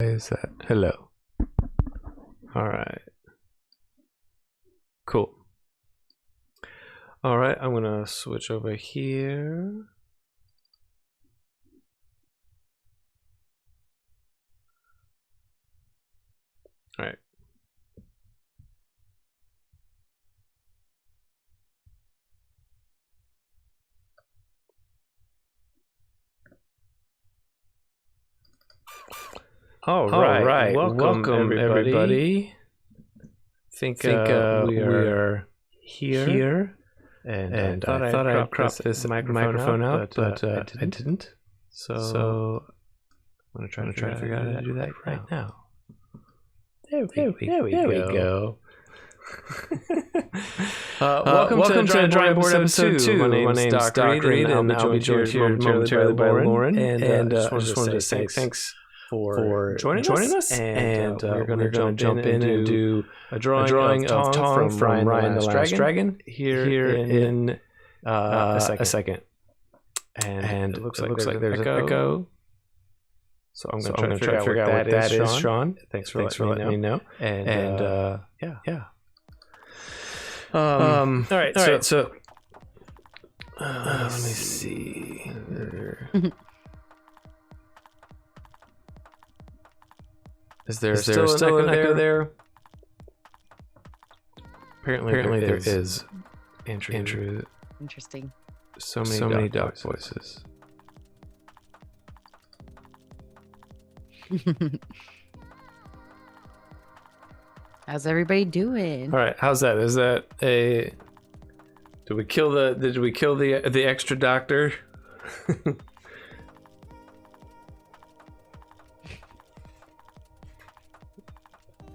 Is that hello? All right. Cool. All right, I'm gonna switch over here. All right. All right. Welcome everybody. Think we are here. And I thought I'd crop this microphone out, but I didn't. So I'm gonna try to figure out how to do that right now. There we go. Welcome to Drawing Board episode 2. My name's Doc Reed, and I'll be joined here momentarily by Lauren. And I just wanted to say thanks for joining us. And we're going to jump in and do a drawing of Tong from Raya the Last Dragon here in a second. And it looks like there's an echo. So I'm going to try to figure out what that is, Sean. Thanks for letting me know. And yeah. All right. So let me see. Is there still an echo there? Apparently there is. Andrew. Interesting. So many dog voices. How's everybody doing? All right, how's that? Is that a? Did we kill the extra doctor?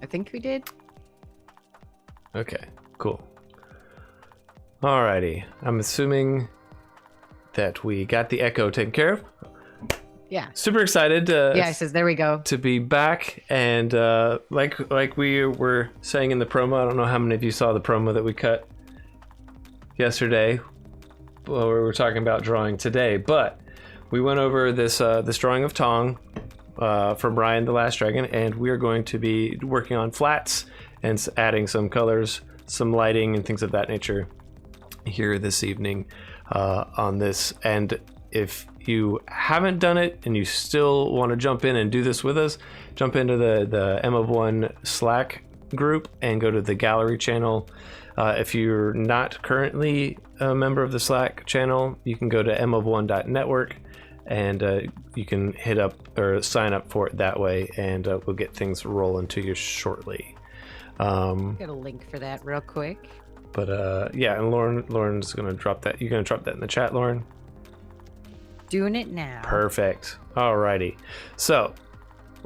I think we did. Okay, cool. Alrighty, I'm assuming that we got the echo taken care of. Yeah. Super excited. Yeah, it says there we go. To be back, and like we were saying in the promo, I don't know how many of you saw the promo that we cut yesterday. Well, we were talking about drawing today, but we went over this drawing of Tong from Raya the Last Dragon, and we are going to be working on flats and adding some colors, some lighting, and things of that nature here this evening on this. And if you haven't done it and you still want to jump in and do this with us, jump into the M of One Slack group and go to the gallery channel. If you're not currently a member of the Slack channel, you can go to mof1.network and you can hit up or sign up for it that way, and we'll get things rolling to you shortly. Got a link for that real quick. But yeah, and Lauren's gonna drop that. You're gonna drop that in the chat, Lauren? Doing it now. Perfect. Alrighty. So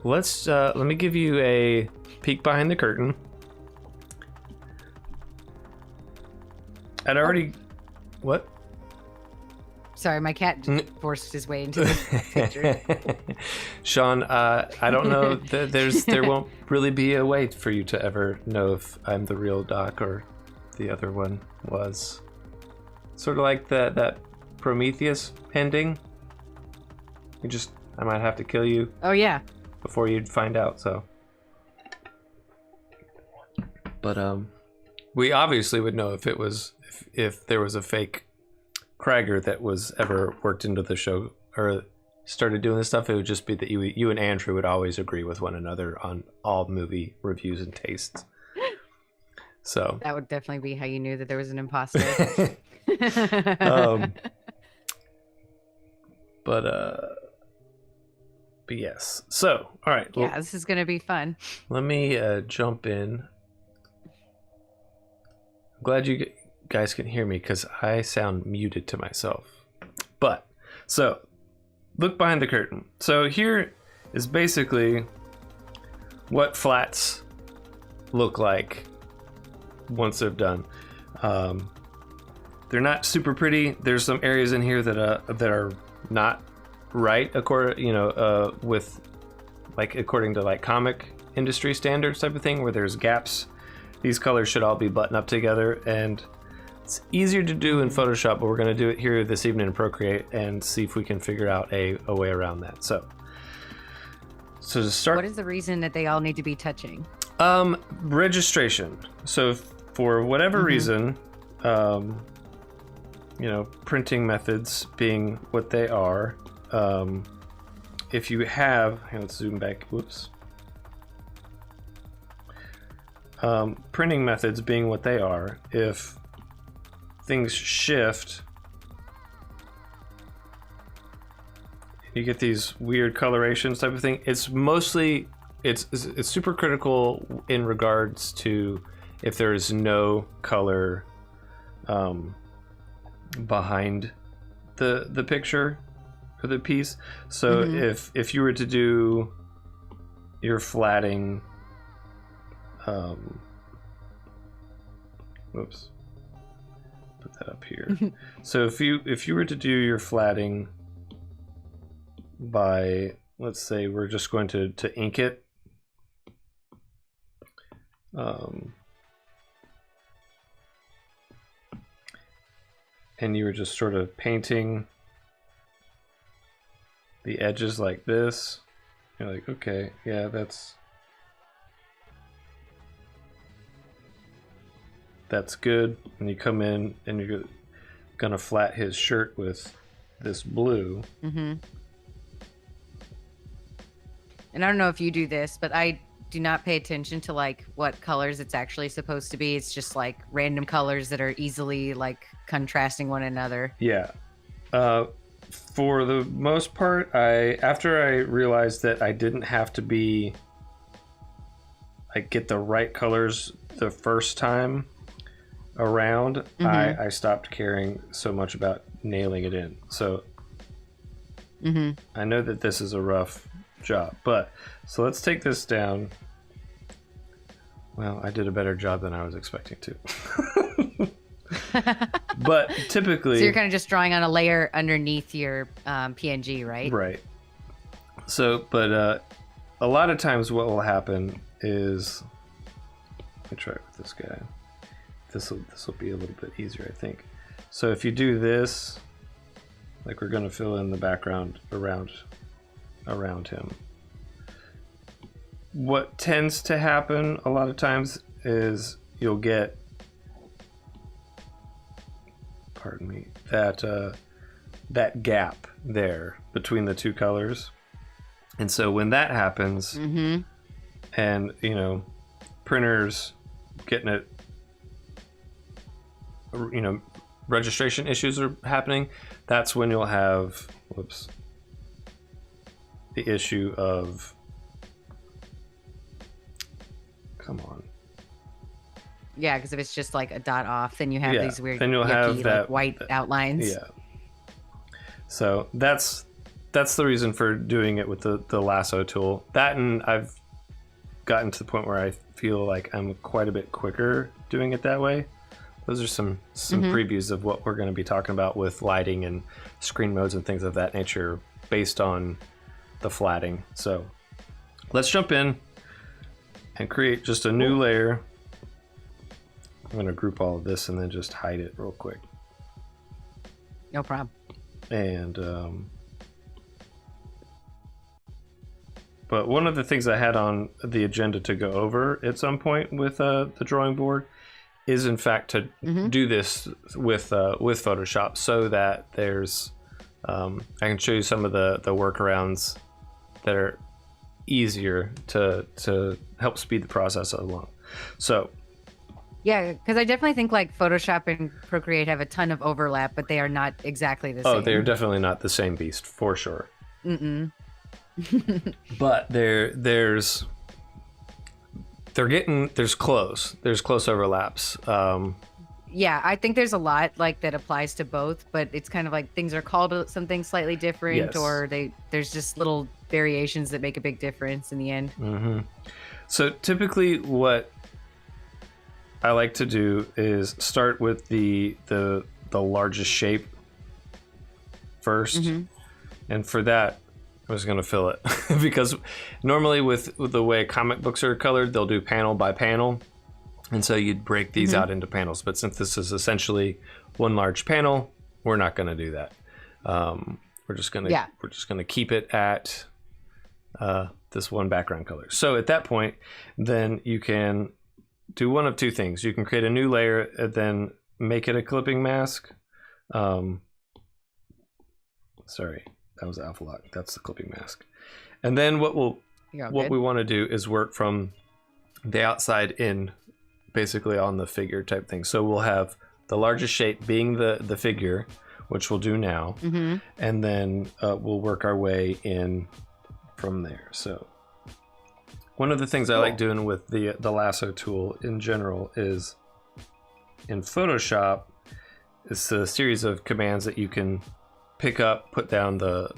let me give you a peek behind the curtain. I'd already what? Sorry, my cat forced his way into the picture. Sean, I don't know. There won't really be a way for you to ever know if I'm the real Doc or the other one was. Sort of like that Prometheus ending. I might have to kill you. Oh yeah. Before you'd find out. So. But we obviously would know if it was if there was a fake Krieger that was ever worked into the show or started doing this stuff. It would just be that you and Andrew would always agree with one another on all movie reviews and tastes. So that would definitely be how you knew that there was an imposter. But yes. So all right. Yeah, this is gonna be fun. Let me jump in. I'm glad you guys can hear me because I sound muted to myself. But so look behind the curtain. So here is basically what flats look like once they're done. They're not super pretty. There's some areas in here that are not right according to like comic industry standards type of thing, where there's gaps. These colors should all be buttoned up together, and it's easier to do in Photoshop, but we're going to do it here this evening in Procreate and see if we can figure out a way around that. So So to start, What is the reason that they all need to be touching? registration. So for whatever reason, printing methods being what they are, if you have, let's zoom back, whoops. Printing methods being what they are, if things shift, you get these weird colorations type of thing. It's mostly, it's super critical in regards to if there is no color behind the picture or the piece. So if you were to do your flatting, whoops, put that up here. So if you were to do your flatting by, let's say we're just going to ink it, and you were just sort of painting the edges like this, you're like, okay, yeah, that's good. And you come in and you're gonna flat his shirt with this blue. And I don't know if you do this, but I do not pay attention to like what colors it's actually supposed to be. It's just like random colors that are easily like contrasting one another. Yeah. For the most part, after I realized that I didn't have to be like get the right colors the first time around, I stopped caring so much about nailing it in. So I know that this is a rough job, but so let's take this down. Well, I did a better job than I was expecting to. But typically, so you're kind of just drawing on a layer underneath your PNG, right? Right. So, but a lot of times what will happen is, let me try it with this guy. This will be a little bit easier, I think. So if you do this, like we're going to fill in the background around him. What tends to happen a lot of times is you'll get, pardon me, that gap there between the two colors. And so when that happens, and printers getting it, registration issues are happening, that's when you'll have, the issue of, come on. Yeah, because if it's just like a dot off, then you have these weird, then you'll have that white outlines. Yeah. So that's the reason for doing it with the lasso tool. That, and I've gotten to the point where I feel like I'm quite a bit quicker doing it that way. Those are some previews of what we're going to be talking about with lighting and screen modes and things of that nature based on the flatting. So let's jump in and create just a new layer. I'm going to group all of this and then just hide it real quick. No problem. And but one of the things I had on the agenda to go over at some point with the drawing board is in fact to do this with Photoshop, so that there's I can show you some of the workarounds that are easier to help speed the process along. So yeah, because I definitely think like Photoshop and Procreate have a ton of overlap, but they are not exactly the same. Oh, they're definitely not the same beast, for sure. But there's close overlaps. Yeah, I think there's a lot like that applies to both, but it's kind of like things are called something slightly different, yes. Or there's just little variations that make a big difference in the end. So typically what I like to do is start with the largest shape first, and for that I was going to fill it because normally with the way comic books are colored, they'll do panel by panel, and so you'd break these out into panels. But since this is essentially one large panel, we're not going to do that. We're just going to keep it at this one background color. So at that point, then you can do one of two things. You can create a new layer and then make it a clipping mask. Sorry, that was alpha lock. That's the clipping mask. And then what we want to do is work from the outside in, basically on the figure type thing. So we'll have the largest shape being the figure, which we'll do now, and then we'll work our way in from there. So one of the things I like doing with the lasso tool in general is in Photoshop, it's a series of commands that you can pick up, put down the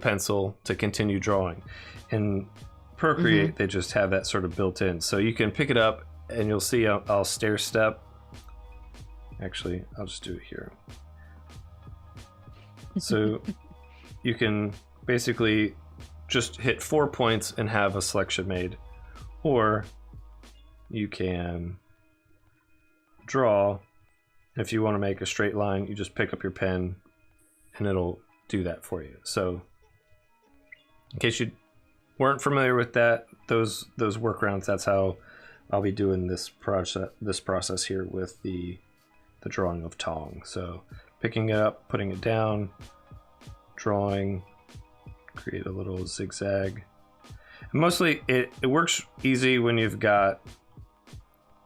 pencil to continue drawing. In Procreate, they just have that sort of built in. So you can pick it up and you'll see I'll stair step. Actually, I'll just do it here. So you can basically just hit 4 points and have a selection made, or you can draw. If you want to make a straight line, you just pick up your pen and it'll do that for you. So in case you weren't familiar with those workarounds, that's how I'll be doing this process here with the drawing of Tong. So picking it up, putting it down, drawing, create a little zigzag. And mostly it works easy when you've got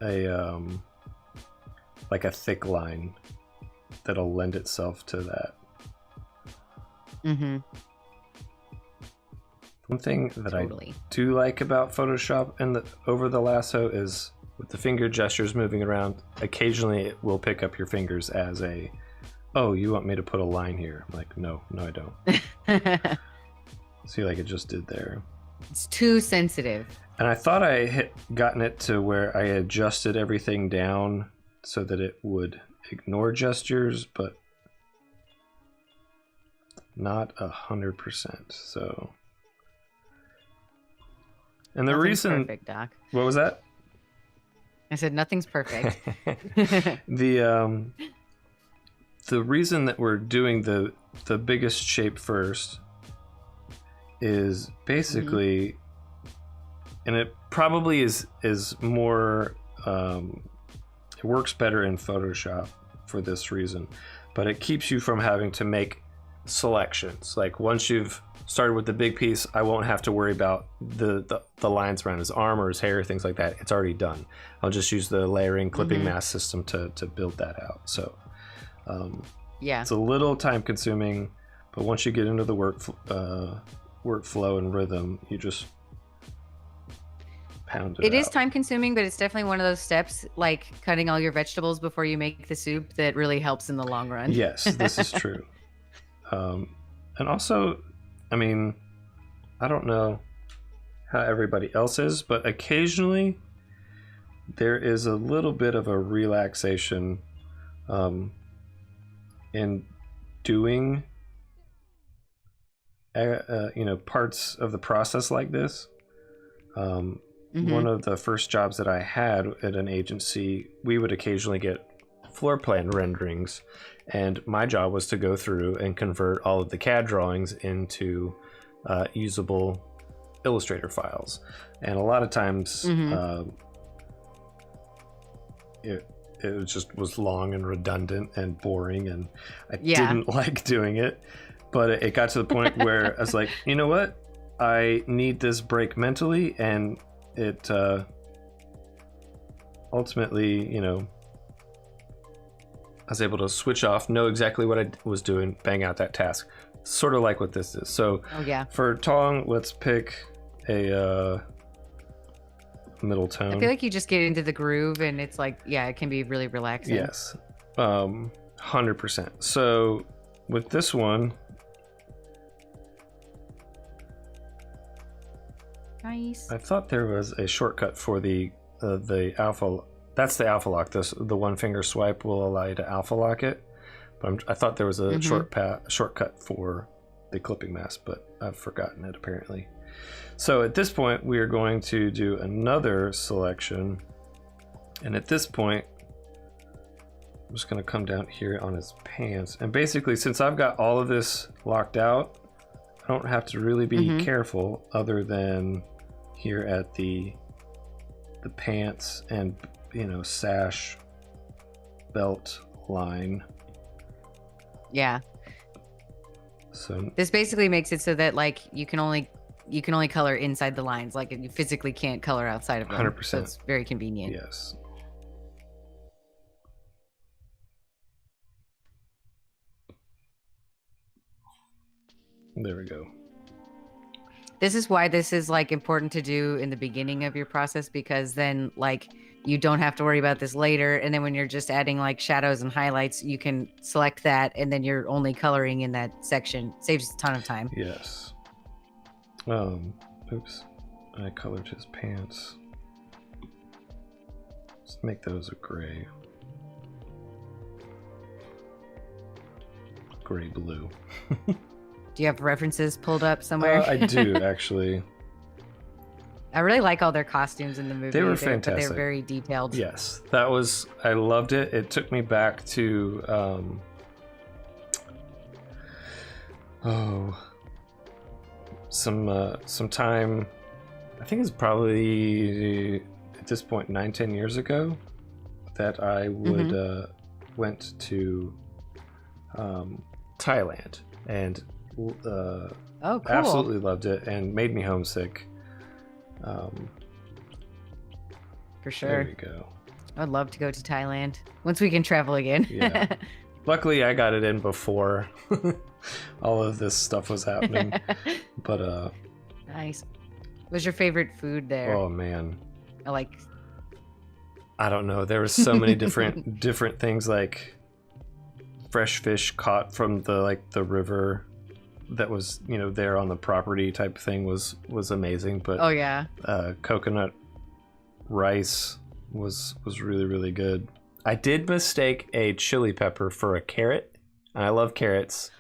a like a thick line that'll lend itself to that. One thing that I do like about Photoshop and over the lasso is with the finger gestures moving around, occasionally it will pick up your fingers as oh, you want me to put a line here? I'm like, no, I don't. See, like it just did there. It's too sensitive. And I thought I had gotten it to where I adjusted everything down so that it would ignore gestures, but not 100%. So, and the Nothing's reason, perfect, Doc. What was that? I said nothing's perfect. The reason that we're doing the biggest shape first is basically, and it probably is more, it works better in Photoshop for this reason, but it keeps you from having to make selections. Like once you've started with the big piece, I won't have to worry about the lines around his arm or his hair, things like that. It's already done. I'll just use the layering clipping mask system to build that out. So yeah, it's a little time consuming, but once you get into the workflow and rhythm, you just pound it out. It is time consuming, but it's definitely one of those steps, like cutting all your vegetables before you make the soup, that really helps in the long run. Yes, this is true. And also, I mean, I don't know how everybody else is, but occasionally there is a little bit of a relaxation in doing parts of the process like this. One of the first jobs that I had at an agency, we would occasionally get floor plan renderings, and my job was to go through and convert all of the CAD drawings into usable Illustrator files. And a lot of times it just was long and redundant and boring, and I didn't like doing it. But it got to the point where I was like, you know what? I need this break mentally, and it ultimately, I was able to switch off, know exactly what I was doing, bang out that task. Sort of like what this is. So for Tong, let's pick a middle tone. I feel like you just get into the groove and it's like, it can be really relaxing. Yes, 100%. So with this one, nice. I thought there was a shortcut for the alpha. That's the alpha lock. The one finger swipe will allow you to alpha lock it. But I thought there was a shortcut for the clipping mask, but I've forgotten it apparently. So at this point, we are going to do another selection. And at this point, I'm just going to come down here on his pants. And basically, since I've got all of this locked out, I don't have to really be careful other than here at the pants and, you know, sash belt line. Yeah. So this basically makes it so that like you can only color inside the lines, like you physically can't color outside of them. 100%. So it's very convenient. Yes. There we go. This is why this is like important to do in the beginning of your process, because then like you don't have to worry about this later. And then when you're just adding like shadows and highlights, you can select that and then you're only coloring in that section. Saves a ton of time. Yes. Oops. I colored his pants. Let's make those a gray. Gray blue. Do you have references pulled up somewhere? I do, actually. I really like all their costumes in the movie. They were fantastic. But they're very detailed. Yes, I loved it. It took me back to some time. I think it's probably at this point 9-10 years ago that I would went to Thailand and oh, cool. absolutely loved it and made me homesick. For sure. There we go. I'd love to go to Thailand once we can travel again. Yeah. Luckily, I got it in before all of this stuff was happening. But nice. What's your favorite food there? Oh man. I don't know. There was so many different things, like fresh fish caught from the river that was, you know, there on the property type thing was amazing. But oh yeah. Coconut rice was really, really good. I did mistake a chili pepper for a carrot, and I love carrots,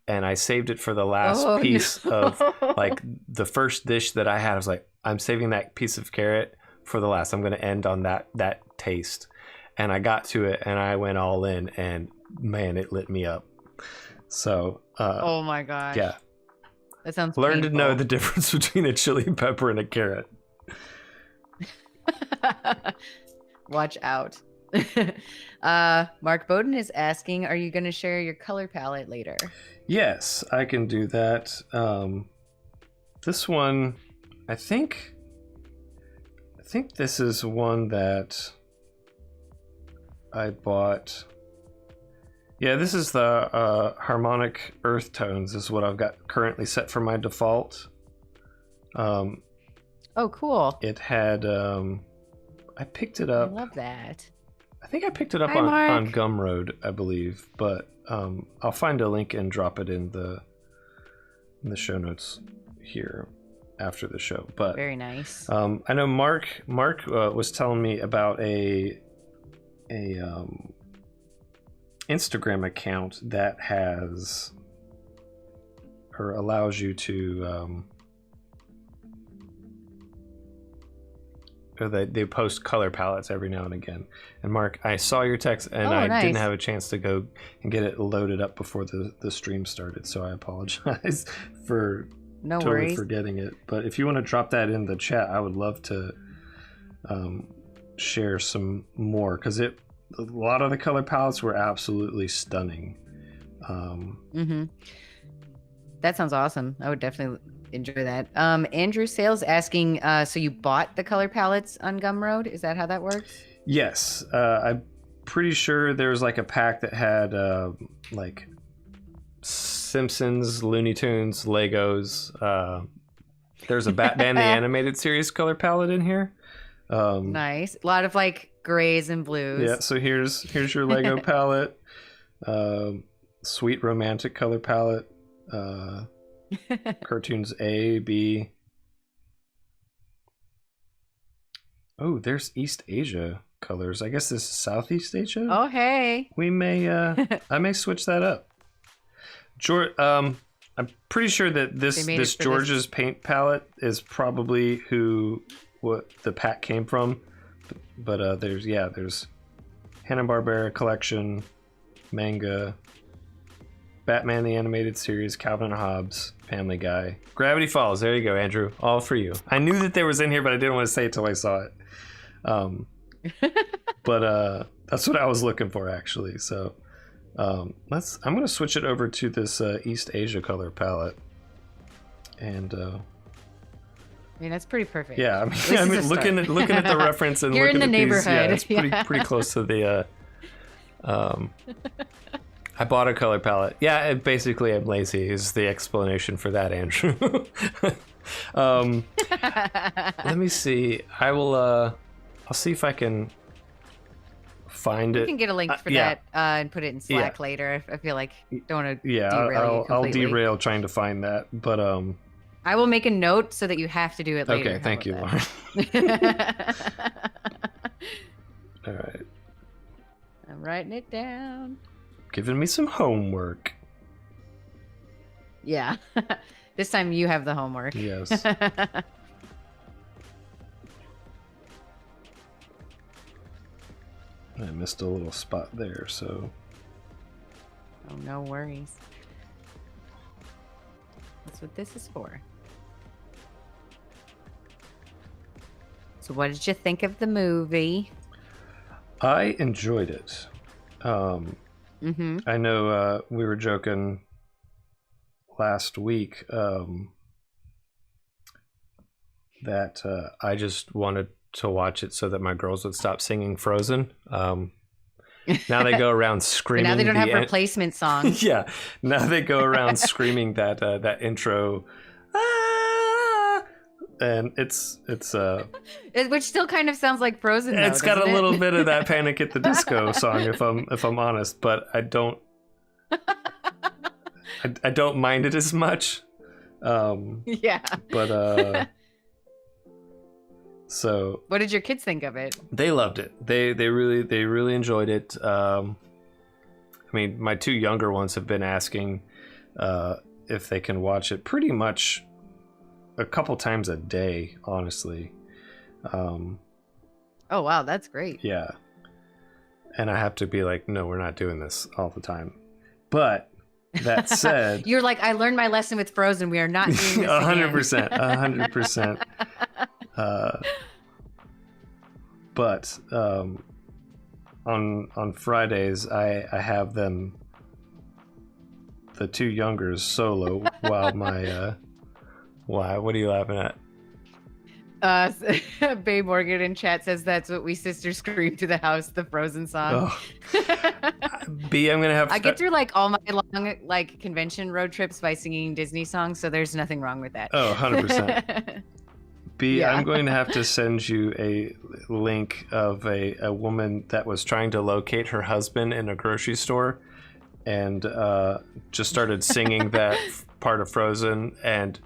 and I saved it for the last piece of like the first dish that I had. I was like, I'm saving that piece of carrot for the last. I'm going to end on that taste. And I got to it and I went all in, and man, it lit me up. So oh my gosh. Yeah. That sounds Learn painful. to know the difference between a chili pepper and a carrot. Watch out. Mark Bowden is asking, are you going to share your color palette later? Yes, I can do that. This one, I think this is one that I bought. Yeah, this is the harmonic earth tones is what I've got currently set for my default. Oh, cool. It had I picked it up. I love that. I think I picked it up Hi, on Gumroad, I believe, but I'll find a link and drop it in the show notes here after the show. But very nice. I know Mark was telling me about a Instagram account that has or allows you to or they post color palettes every now and again. And Mark, I saw your text and I nice. didn't have a chance to go and get it loaded up before the stream started, so I apologize for totally forgetting it. But if you want to drop that in the chat, I would love to share some more, because a lot of the color palettes were absolutely stunning. That sounds awesome. I would definitely enjoy that. Andrew Sales asking, so you bought the color palettes on Gumroad? Is that how that works? Yes. I'm pretty sure there was like a pack that had like Simpsons, Looney Tunes, Legos. There's a Batman the Animated Series color palette in here. Nice. A lot of like grays and blues. Yeah, so here's your Lego palette. Sweet romantic color palette. Cartoons A, B. Oh, there's East Asia colors. I guess this is Southeast Asia. Oh, hey. We may I may switch that up. I'm pretty sure that this George's paint palette is probably what the pack came from. But there's Hanna-Barbera collection, manga, Batman the Animated Series, Calvin and Hobbes, Family Guy, Gravity Falls. There you go, Andrew. All for you. I knew that there was in here, but I didn't want to say it till I saw it. But that's what I was looking for, actually. So I'm going to switch it over to this East Asia color palette. And I mean, that's pretty perfect. yeah, I mean looking at the reference and you're looking in the at neighborhood. These, yeah, it's pretty close to the. I bought a color palette. Yeah, basically I'm lazy is the explanation for that, Andrew. Let me see. I'll see if I can find it. You can get a link for that and put it in Slack later. I feel like don't want to derail you completely. I'll derail trying to find that, but I will make a note so that you have to do it later. Okay, thank you, Lauren. All right. I'm writing it down. Giving me some homework. Yeah. This time you have the homework. Yes. I missed a little spot there, so. Oh, no worries. That's what this is for. So what did you think of the movie? I enjoyed it. I know we were joking last week that I just wanted to watch it so that my girls would stop singing Frozen. Now they go around screaming. But now they don't have replacement songs. Yeah, now they go around screaming that intro. And it's which still kind of sounds like Frozen. Though, it's got a little bit of that Panic at the Disco song, if I'm honest, but I don't I don't mind it as much. Yeah. But so what did your kids think of it? They loved it. They really enjoyed it. I mean, my two younger ones have been asking if they can watch it pretty much a couple times a day, honestly. Oh wow, that's great. Yeah. And I have to be like, no, we're not doing this all the time. But that said, you're like, I learned my lesson with Frozen. We are not doing this 100%. But on Fridays, I have them, the two youngers, solo while my why? What are you laughing at? Babe Morgan in chat says that's what we sisters scream to the house, the Frozen song. Oh. B, I'm gonna have. I get through like all my long like convention road trips by singing Disney songs, so there's nothing wrong with that. Oh, 100%. B, yeah. I'm going to have to send you a link of a woman that was trying to locate her husband in a grocery store, and just started singing that part of Frozen, and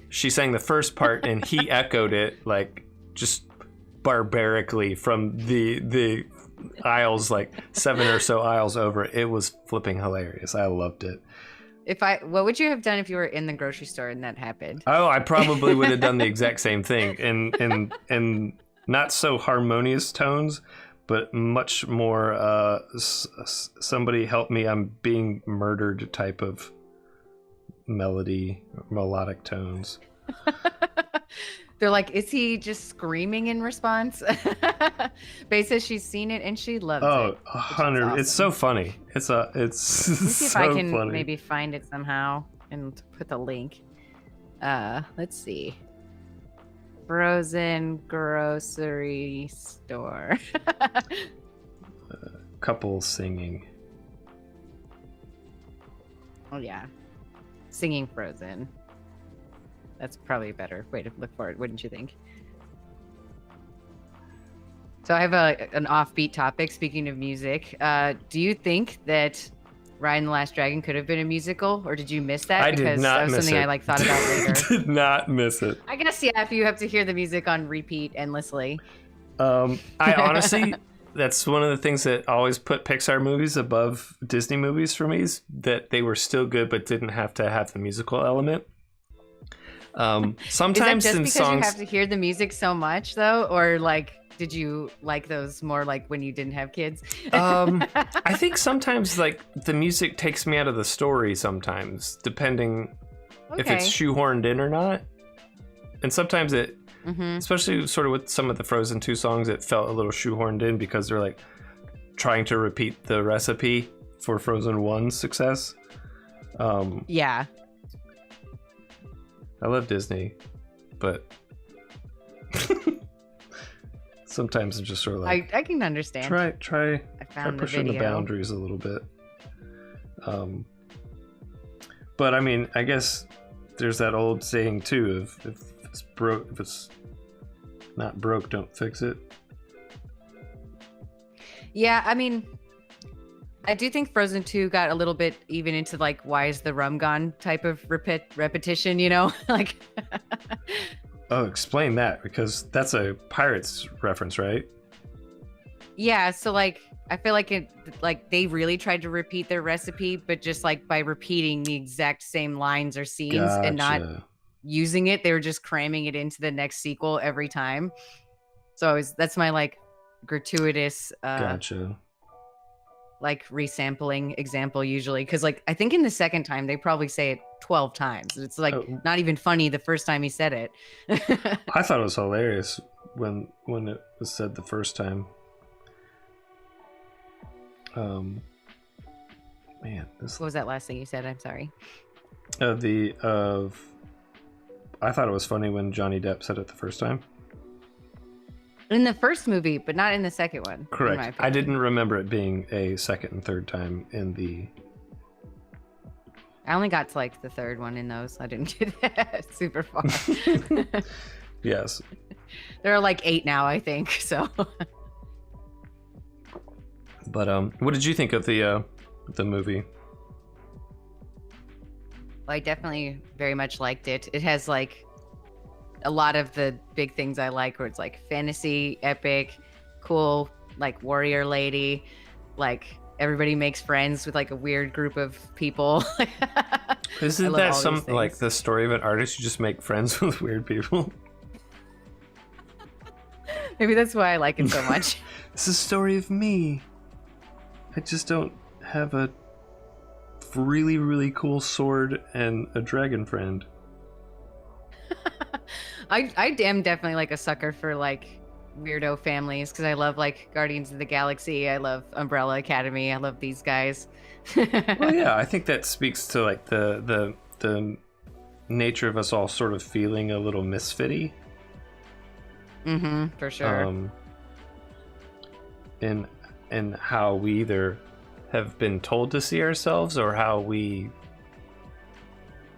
she sang the first part and he echoed it like just barbarically from the aisles, like 7 or so aisles over. It was flipping hilarious. I loved it. What would you have done if you were in the grocery store and that happened? Oh, I probably would have done the exact same thing in not so harmonious tones, but much more somebody help me, I'm being murdered type of melodic tones. They're like, is he just screaming in response? Bae says she's seen it and she loves it. Oh, 100. Awesome. It's so funny. It's Let me see so if I can funny. Maybe find it somehow and put the link. Let's see. Frozen grocery store. Couple singing. Oh yeah. Singing Frozen. That's probably a better way to look for it, wouldn't you think? So I have an offbeat topic. Speaking of music, do you think that Raya and the Last Dragon could have been a musical, or did you miss that? I did not that was miss something it. I thought about later. Did not miss it. I guess yeah. If you have to hear the music on repeat endlessly. I honestly, that's one of the things that always put Pixar movies above Disney movies for me, is that they were still good but didn't have to have the musical element. Sometimes is that just in because songs, you have to hear the music so much, though, or like did you like those more like when you didn't have kids? I think sometimes like the music takes me out of the story sometimes, depending if it's shoehorned in or not. And sometimes it, especially sort of with some of the Frozen 2 songs, it felt a little shoehorned in because they're like trying to repeat the recipe for Frozen 1's success. Yeah. I love Disney, but sometimes it's just sort of like I can understand. Try found pushing the boundaries a little bit. But I mean, I guess there's that old saying too: if it's not broke, don't fix it. Yeah, I mean, I do think Frozen 2 got a little bit even into like why is the rum gone type of repetition, you know? Like Oh, explain that, because that's a Pirates reference, right? yeah, so like I feel like they really tried to repeat their recipe, but just like by repeating the exact same lines or scenes and not using it, they were just cramming it into the next sequel every time. So that's my like gratuitous like resampling example usually, because like I think in the second time they probably say it 12 times. It's like not even funny the first time he said it. I thought it was hilarious when it was said the first time. Man, what was that last thing you said? I'm sorry. I thought it was funny when Johnny Depp said it the first time. In the first movie, but not in the second one. Correct. I didn't remember it being a second and third time in the... I only got to like the third one in those. I didn't get that super far. Yes. There are like 8 now, I think, so... But what did you think of the movie? I definitely very much liked it. It has like a lot of the big things I like, where it's like fantasy, epic, cool, like warrior lady, like everybody makes friends with like a weird group of people. Isn't that some like the story of an artist? You just make friends with weird people. Maybe that's why I like it so much. It's a story of me. I just don't have a really, really cool sword and a dragon friend. I am definitely like a sucker for like weirdo families, because I love like Guardians of the Galaxy. I love Umbrella Academy. I love these guys. Well, yeah, I think that speaks to like the nature of us all sort of feeling a little misfitty. For sure. In how we either have been told to see ourselves or how we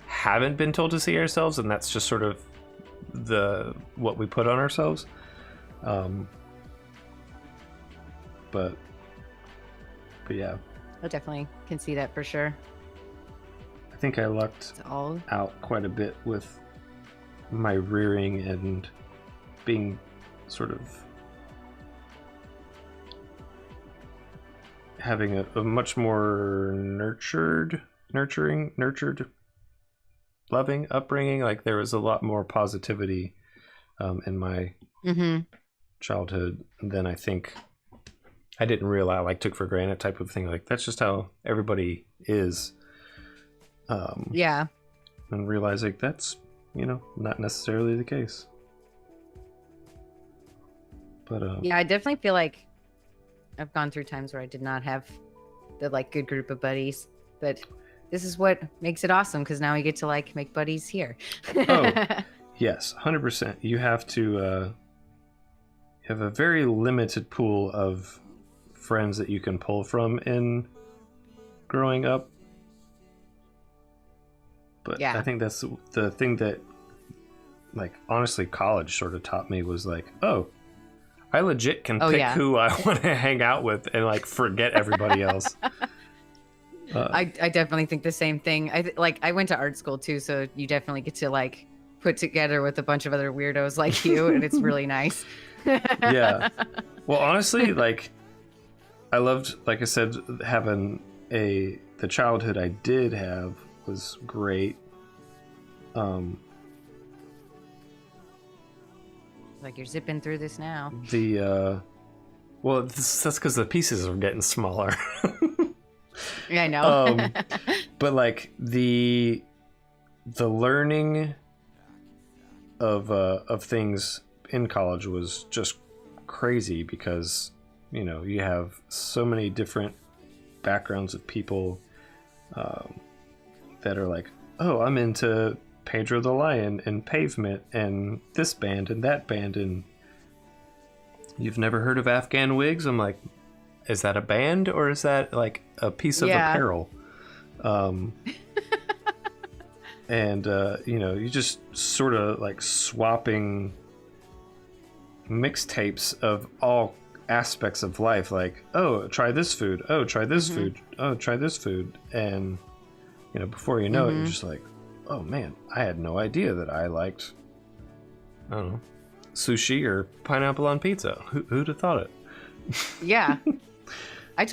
haven't been told to see ourselves, and that's just sort of what we put on ourselves. But yeah, I definitely can see that for sure. I think I lucked out quite a bit with my rearing and being sort of having a much more nurtured, loving upbringing. Like there was a lot more positivity in my childhood than I think I didn't realize, like took for granted type of thing. Like that's just how everybody is. Yeah. And realize like that's, not necessarily the case. But yeah, I definitely feel like I've gone through times where I did not have the like good group of buddies, but this is what makes it awesome, because now we get to like make buddies here. Oh, yes, 100%. You have to have a very limited pool of friends that you can pull from in growing up. But yeah. I think that's the thing that, like, honestly, college sort of taught me was like, oh, I legit can pick who I want to hang out with and like forget everybody else. I definitely think the same thing. I went to art school too, so you definitely get to like put together with a bunch of other weirdos like you, and it's really nice. Yeah. Well, honestly, like I loved, like I said, having the childhood I did have was great. Like you're zipping through this now. Well, that's because the pieces are getting smaller. Yeah, I know. But like the learning of things in college was just crazy because you have so many different backgrounds of people that are like, oh, I'm into Pedro the Lion and Pavement and this band and that band, and you've never heard of Afghan Wigs? I'm like, is that a band or is that like a piece of apparel? And you just sort of like swapping mixtapes of all aspects of life, like, oh, try this food, oh, try this food, oh, try this food, and before you know it, you're just like, oh man, I had no idea that I liked, I don't know, sushi or pineapple on pizza. Who'd have thought it? Yeah. I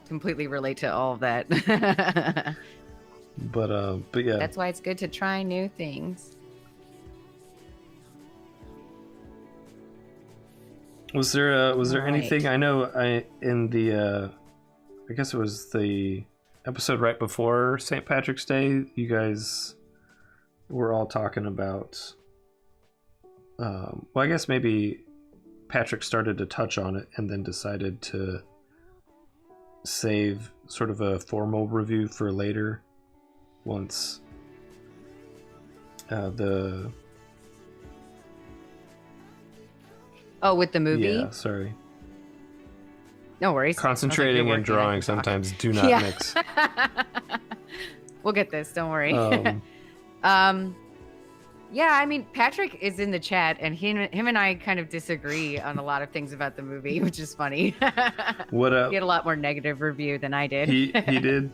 completely relate to all of that. But yeah, that's why it's good to try new things. Was there anything? I know in the I guess it was the episode right before St. Patrick's Day, you guys were all talking about well, I guess maybe Patrick started to touch on it and then decided to save sort of a formal review for later once the with the movie? Yeah, sorry. No worries. Concentrating and drawing sometimes do not mix. We'll get this, don't worry. Yeah, I mean, Patrick is in the chat, and him and I kind of disagree on a lot of things about the movie, which is funny. He had a lot more negative review than I did. He did?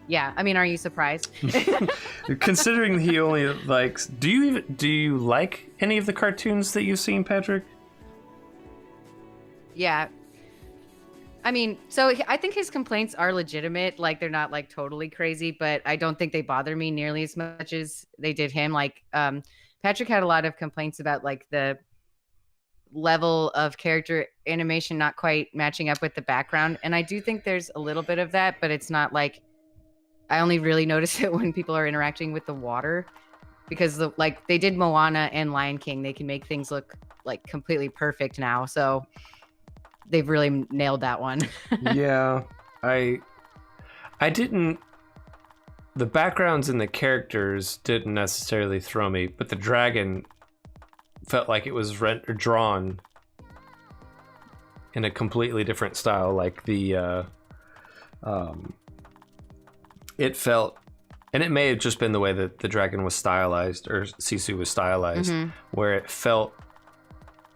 Yeah, I mean, are you surprised? Considering he only likes... Do you like any of the cartoons that you've seen, Patrick? Yeah. I mean, so I think his complaints are legitimate. Like, they're not like totally crazy, but I don't think they bother me nearly as much as they did him. Like, Patrick had a lot of complaints about like the level of character animation not quite matching up with the background. And I do think there's a little bit of that, but it's not like, I only really notice it when people are interacting with the water, because like they did Moana and Lion King. They can make things look like completely perfect now. So they've really nailed that one. Yeah, I didn't. The backgrounds and the characters didn't necessarily throw me, but the dragon felt like it was drawn in a completely different style. Like it felt, and it may have just been the way that the dragon was stylized, or Sisu was stylized, where it felt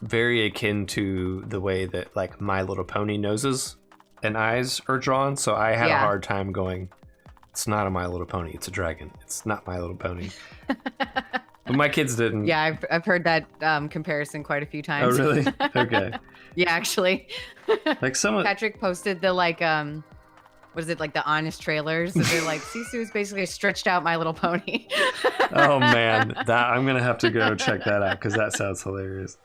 very akin to the way that like My Little Pony noses and eyes are drawn. So I had a hard time going, it's not a My Little Pony, it's a dragon. It's not My Little Pony. But my kids didn't. Yeah, I've heard that comparison quite a few times. Oh, really? Okay. Yeah, actually. Like Patrick posted the like what is it, like the honest trailers? So they're like, Sisu is basically a stretched out My Little Pony. Oh man, I'm gonna have to go check that out because that sounds hilarious.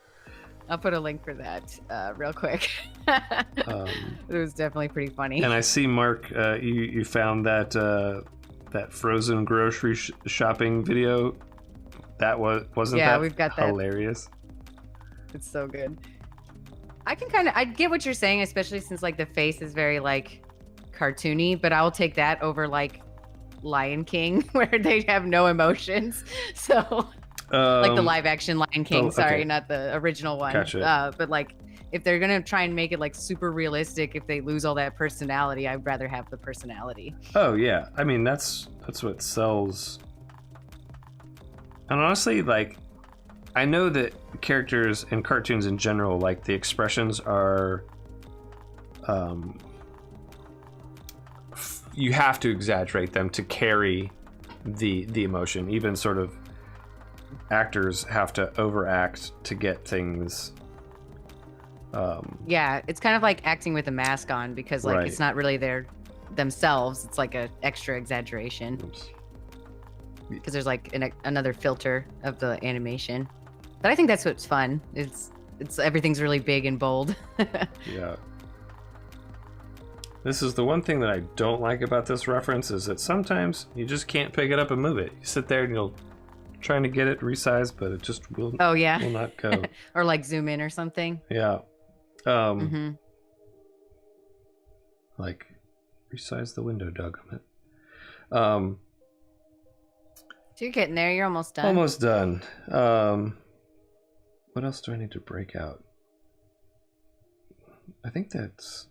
I'll put a link for that real quick. It was definitely pretty funny. And I see, Mark, you found that frozen grocery shopping video. That wasn't that we've got that. Hilarious? It's so good. I get what you're saying, especially since like the face is very like cartoony, but I will take that over like Lion King where they have no emotions. So like the live action Lion King, sorry, not the original one. Gotcha. But like if they're gonna try and make it like super realistic, if they lose all that personality, I'd rather have the personality. Oh yeah, I mean that's what sells. And honestly, like, I know that characters in cartoons in general, like the expressions are you have to exaggerate them to carry the emotion. Even sort of actors have to overact to get things. Yeah, it's kind of like acting with a mask on, because like it's not really themselves. It's like a extra exaggeration. Because there's like another filter of the animation. But I think that's what's fun. It's everything's really big and bold. Yeah. This is the one thing that I don't like about this reference is that sometimes you just can't pick it up and move it. You sit there and you'll trying to get it resized, but it just will. Oh yeah. Will not go. Or like zoom in or something. Yeah. Like resize the window, Doug. So you're getting there. You're almost done. Almost done. What else do I need to break out? I think that's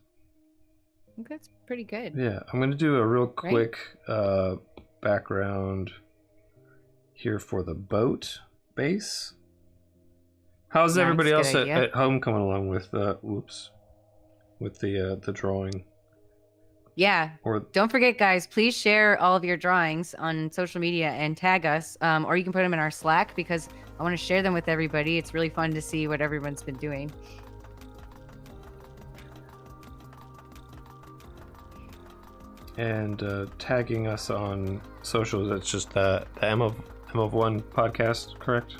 pretty good. Yeah, I'm going to do a real quick background here for the boat base. How's everybody else at home coming along with with the drawing? Yeah. Or don't forget, guys, please share all of your drawings on social media and tag us, or you can put them in our Slack because I want to share them with everybody. It's really fun to see what everyone's been doing. And tagging us on socials. That's just the M of One podcast, correct?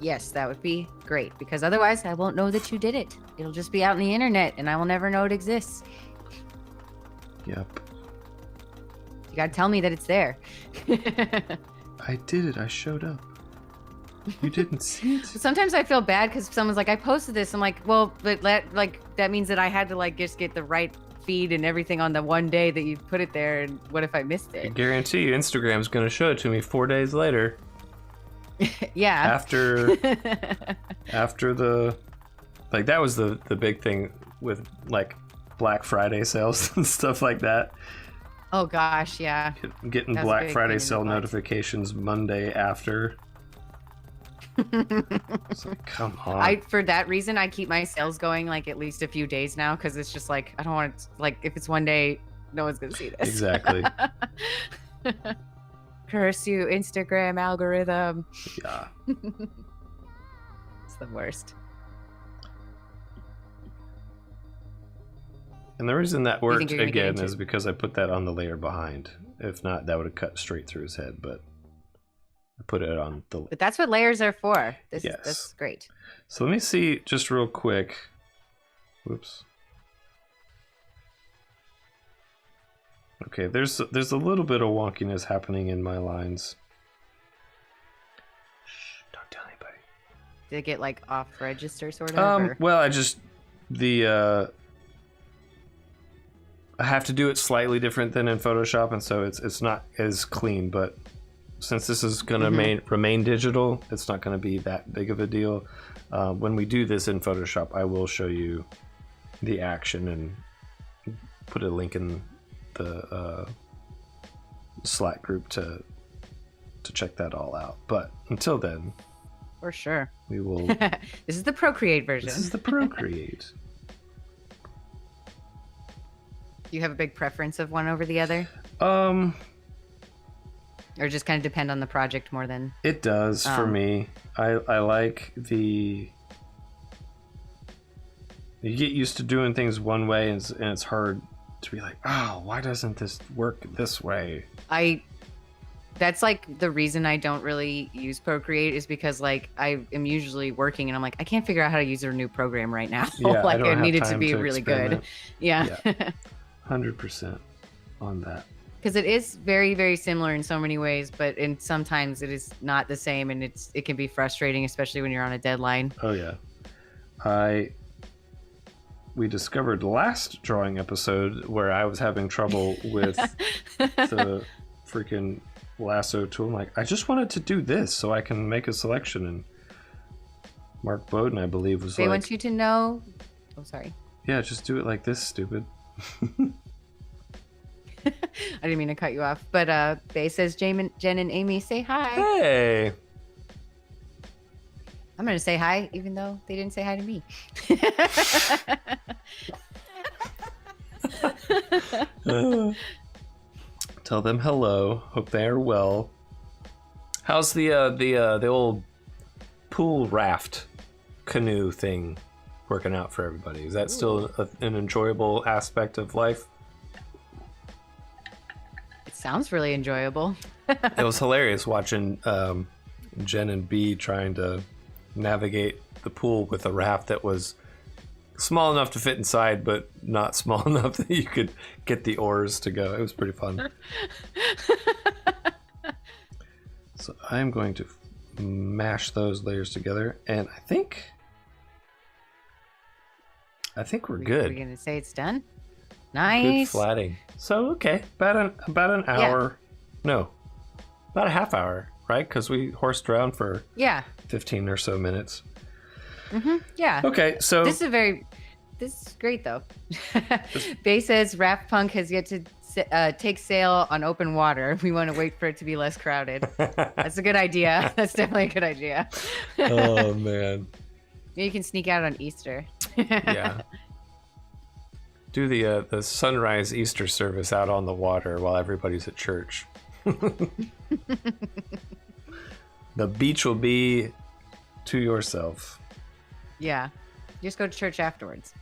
Yes, that would be great because otherwise I won't know that you did it. It'll just be out on the internet and I will never know it exists. Yep. You gotta tell me that it's there. I did it. I showed up. You didn't see it. Sometimes I feel bad because someone's like, I posted this. I'm like, well, but that means that I had to just get the right feed and everything on the one day that you put it there. And what if I missed it? I guarantee you Instagram's going to show it to me 4 days later. Yeah. After the, that was the big thing with Black Friday sales and stuff like that. Oh gosh, yeah. Getting Black Friday sale notifications Monday after. It's like, come on. For that reason, I keep my sales going at least a few days now because it's just I don't want to, if it's one day, no one's gonna see this. Exactly. Curse you, Instagram algorithm. Yeah. It's the worst. And the reason that worked again is because I put that on the layer behind. If not, that would have cut straight through his head, but I put it on the... But that's what layers are for. That's great. So let me see just real quick. Whoops. Okay, there's a little bit of wonkiness happening in my lines. Shh, don't tell anybody. Did it get off register sort of? Well, I just I have to do it slightly different than in Photoshop, and so it's not as clean. But since this is going to remain digital, it's not going to be that big of a deal. When we do this in Photoshop, I will show you the action and put a link in the Slack group to check that all out. But until then, for sure, we will. This is the Procreate version. This is the Procreate. Do you have a big preference of one over the other? Or just kind of depend on the project more than... It does for me. I like the... You get used to doing things one way and it's hard to be like, oh, why doesn't this work this way? That's the reason I don't really use Procreate is because I am usually working and I'm I can't figure out how to use a new program right now. Yeah, I need it to be really good. Yeah. 100% on that. Because it is very, very similar in so many ways, but sometimes it is not the same, and it can be frustrating, especially when you're on a deadline. Oh yeah, we discovered last drawing episode where I was having trouble with the freaking Lasso Tool. I'm I just wanted to do this so I can make a selection, and Mark Bowden, I believe, was they want you to know. Oh, sorry. Yeah, just do it like this, stupid. I didn't mean to cut you off, but Bay says Jen and Amy say hi. Hey. I'm gonna say hi, even though they didn't say hi to me. Tell them hello. Hope they are well. How's the old pool raft canoe thing working out for everybody? Is that still an enjoyable aspect of life? It sounds really enjoyable. It was hilarious watching Jen and B trying to navigate the pool with a raft that was small enough to fit inside, but not small enough that you could get the oars to go. It was pretty fun. So I'm going to mash those layers together, and I think we're good. We're gonna say it's done. Good Nice. flatting. So okay, about an hour. No, about a half hour, right? Because we horsed around for 15 or so minutes. Yeah. Okay, so This is great though. Bay says Raft Punk has yet to take sail on open water. We want to wait for it to be less crowded. That's a good idea. That's definitely a good idea. oh man. You can sneak out on Easter. Yeah. Do the sunrise Easter service out on the water while everybody's at church. The beach will be to yourself. Yeah. Just go to church afterwards.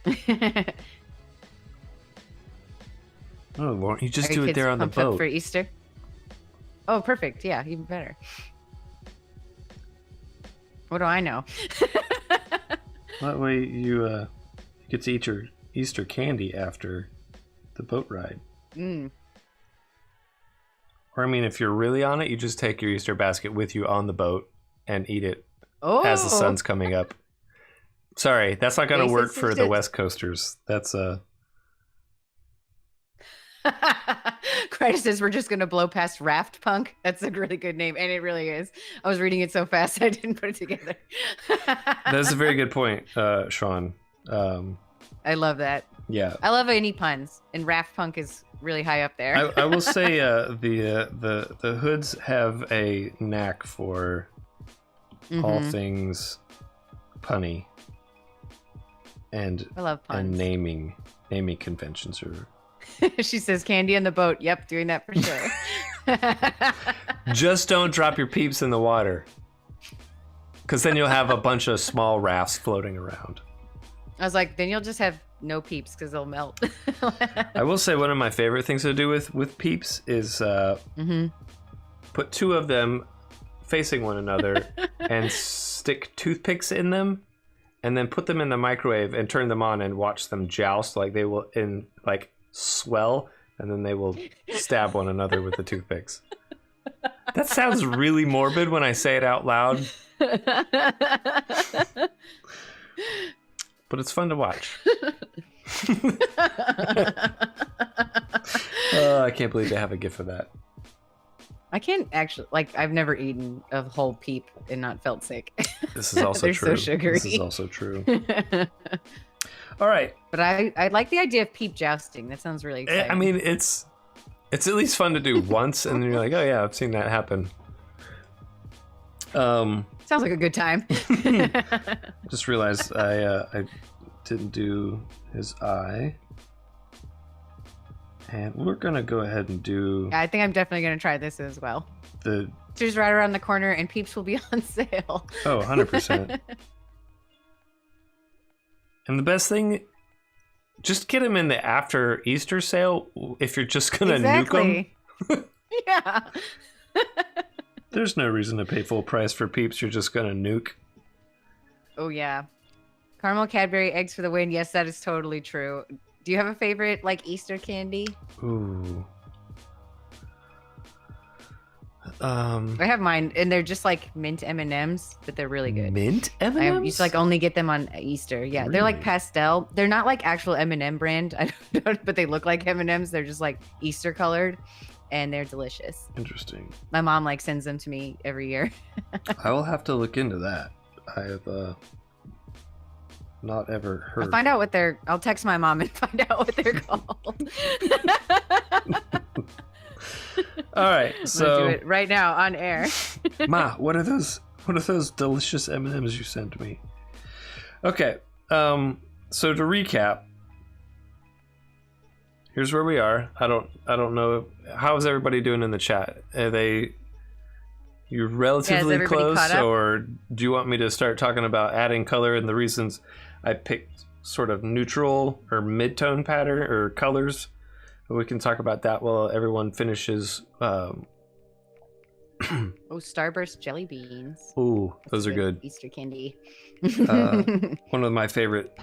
Oh, Lauren, you just Are do your it there kids on the pumped up boat. for Easter? Oh, perfect. Yeah, even better. What do I know? That way you get to eat your Easter candy after the boat ride. Or I mean, if you're really on it, you just take your Easter basket with you on the boat and eat it as the sun's coming up. Sorry, that's not going to work for the West Coasters. That's Crichton says we're just going to blow past Raft Punk. That's a really good name, and it really is. I was reading it so fast I didn't put it together. That's a very good point, Sean. I love that. Yeah, I love any puns, and Raft Punk is really high up there. I will say the hoods have a knack for all things punny, and I love puns. And naming conventions are. She says candy in the boat. Yep, doing that for sure. Just don't drop your peeps in the water, because then you'll have a bunch of small rafts floating around. I was like, then you'll just have no peeps because they'll melt. I will say one of my favorite things to do with peeps is put two of them facing one another and stick toothpicks in them, and then put them in the microwave and turn them on and watch them joust. Like they will swell, and then they will stab one another with the toothpicks. That sounds really morbid when I say it out loud. But it's fun to watch. I can't believe they have a GIF for that. I can't actually, I've never eaten a whole peep and not felt sick. This is also They're true. so sugary. This is also true. All right. But I like the idea of peep jousting. That sounds really exciting. I mean, it's at least fun to do once, and then you're like, oh yeah, I've seen that happen. Sounds like a good time. Just realized I didn't do his eye. And we're going to go ahead and do... I think I'm definitely going to try this as well. The Easter's right around the corner, and peeps will be on sale. Oh, 100%. And the best thing, just get them in the after Easter sale if you're just going to nuke them. Yeah. There's no reason to pay full price for peeps you're just going to nuke. Oh, yeah. Caramel Cadbury eggs for the win. Yes, that is totally true. Do you have a favorite, Easter candy? Ooh. I have mine, and they're just mint M&Ms, but they're really good. Mint M&Ms? I used to only get them on Easter. Yeah, Really? they're pastel. They're not actual M&M brand, I don't know, but they look like M&Ms. They're just Easter colored, and they're delicious. Interesting. My mom sends them to me every year. I will have to look into that. I have not ever heard. I'll find out what I'll text my mom and find out what they're called. All right, so do it right now on air. Ma, what are those delicious M&Ms you sent me? Okay, so to recap, here's where we are. I don't know, how is everybody doing in the chat? You're relatively close, or do you want me to start talking about adding color and the reasons I picked sort of neutral or mid-tone pattern or colors? We can talk about that while everyone finishes Oh, Starburst jelly beans. Ooh, That's those a are good. Easter candy. One of my favorite,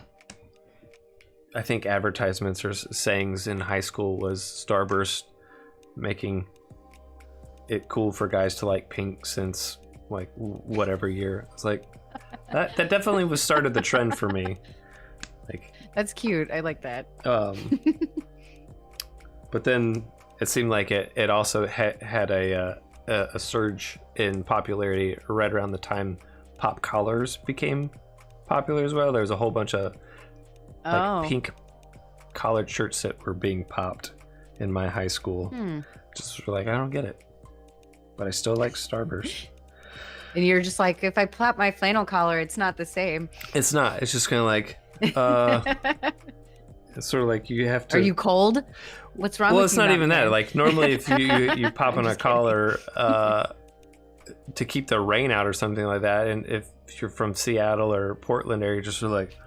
I think, advertisements or sayings in high school was Starburst making it cool for guys to like pink since like whatever year. It's like that definitely was started the trend for me. Like That's cute. I like that. But then it seemed like it also had a surge in popularity right around the time pop collars became popular as well. There was a whole bunch of like pink collared shirts that were being popped in my high school. Just like, I don't get it, but I still like Starburst. And you're just like, if I pop my flannel collar, it's not the same. It's not. It's just kind of like, it's sort of like you have to. Are you cold? What's wrong with you? Well, it's not even that. Like normally, if you pop on a collar to keep the rain out or something like that, and if you're from Seattle or Portland area, you're just sort of like,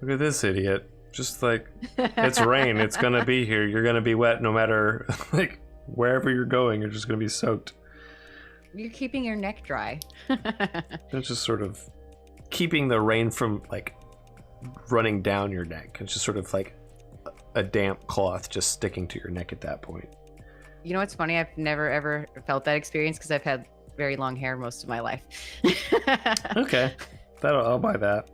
look at this idiot. Just like, it's rain. It's gonna be here. You're gonna be wet no matter like wherever you're going. You're just gonna be soaked. You're keeping your neck dry. It's just sort of keeping the rain from like running down your neck. It's just sort of like a damp cloth just sticking to your neck at that point. You know what's funny? I've never ever felt that experience because I've had very long hair most of my life. Okay, I'll buy that.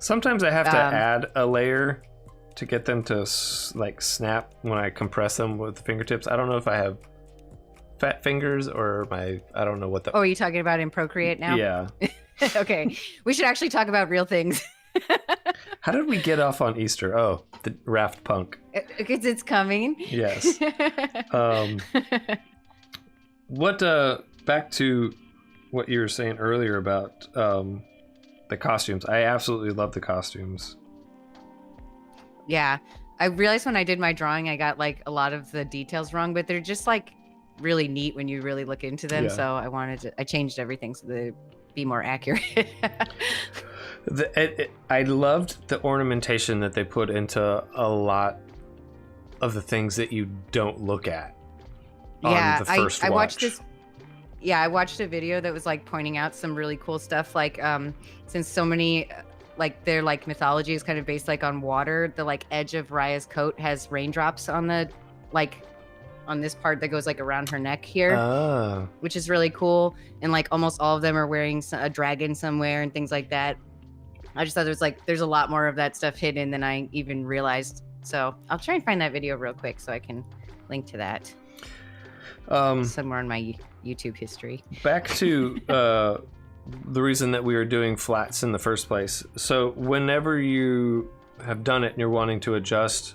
Sometimes I have to add a layer to get them to like snap when I compress them with the fingertips. I don't know if I have fat fingers or I don't know what the. Oh, are you talking about in Procreate now? Yeah. Okay, we should actually talk about real things. How did we get off on Easter? Oh, the Raft Punk. Because it's coming. Yes. Back to what you were saying earlier about the costumes. I absolutely love the costumes. Yeah, I realized when I did my drawing, I got like a lot of the details wrong, but they're just like really neat when you really look into them. Yeah. So I changed everything so they be more accurate. I loved the ornamentation that they put into a lot of the things that you don't look at. Yeah, on the first I watched watch. this. Yeah, I watched a video that was like pointing out some really cool stuff. Like, since so many, like their like mythology is kind of based like on water. The like edge of Raya's coat has raindrops on the like on this part that goes like around her neck here, which is really cool. And like almost all of them are wearing a dragon somewhere and things like that. I just thought there's a lot more of that stuff hidden than I even realized. So I'll try and find that video real quick so I can link to that somewhere in my YouTube history. Back to the reason that we were doing flats in the first place. So whenever you have done it and you're wanting to adjust,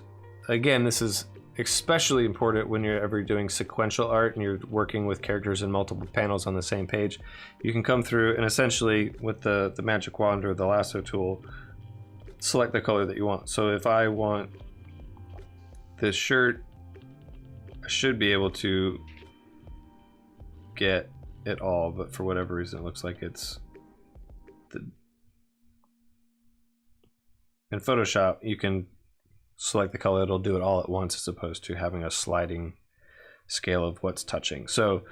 again, this is especially important when you're ever doing sequential art and you're working with characters in multiple panels on the same page. You can come through and essentially with the magic wand or the lasso tool, select the color that you want. So if I want this shirt, I should be able to get it all, but for whatever reason it looks like it's in Photoshop you can select the color, it'll do it all at once as opposed to having a sliding scale of what's touching. So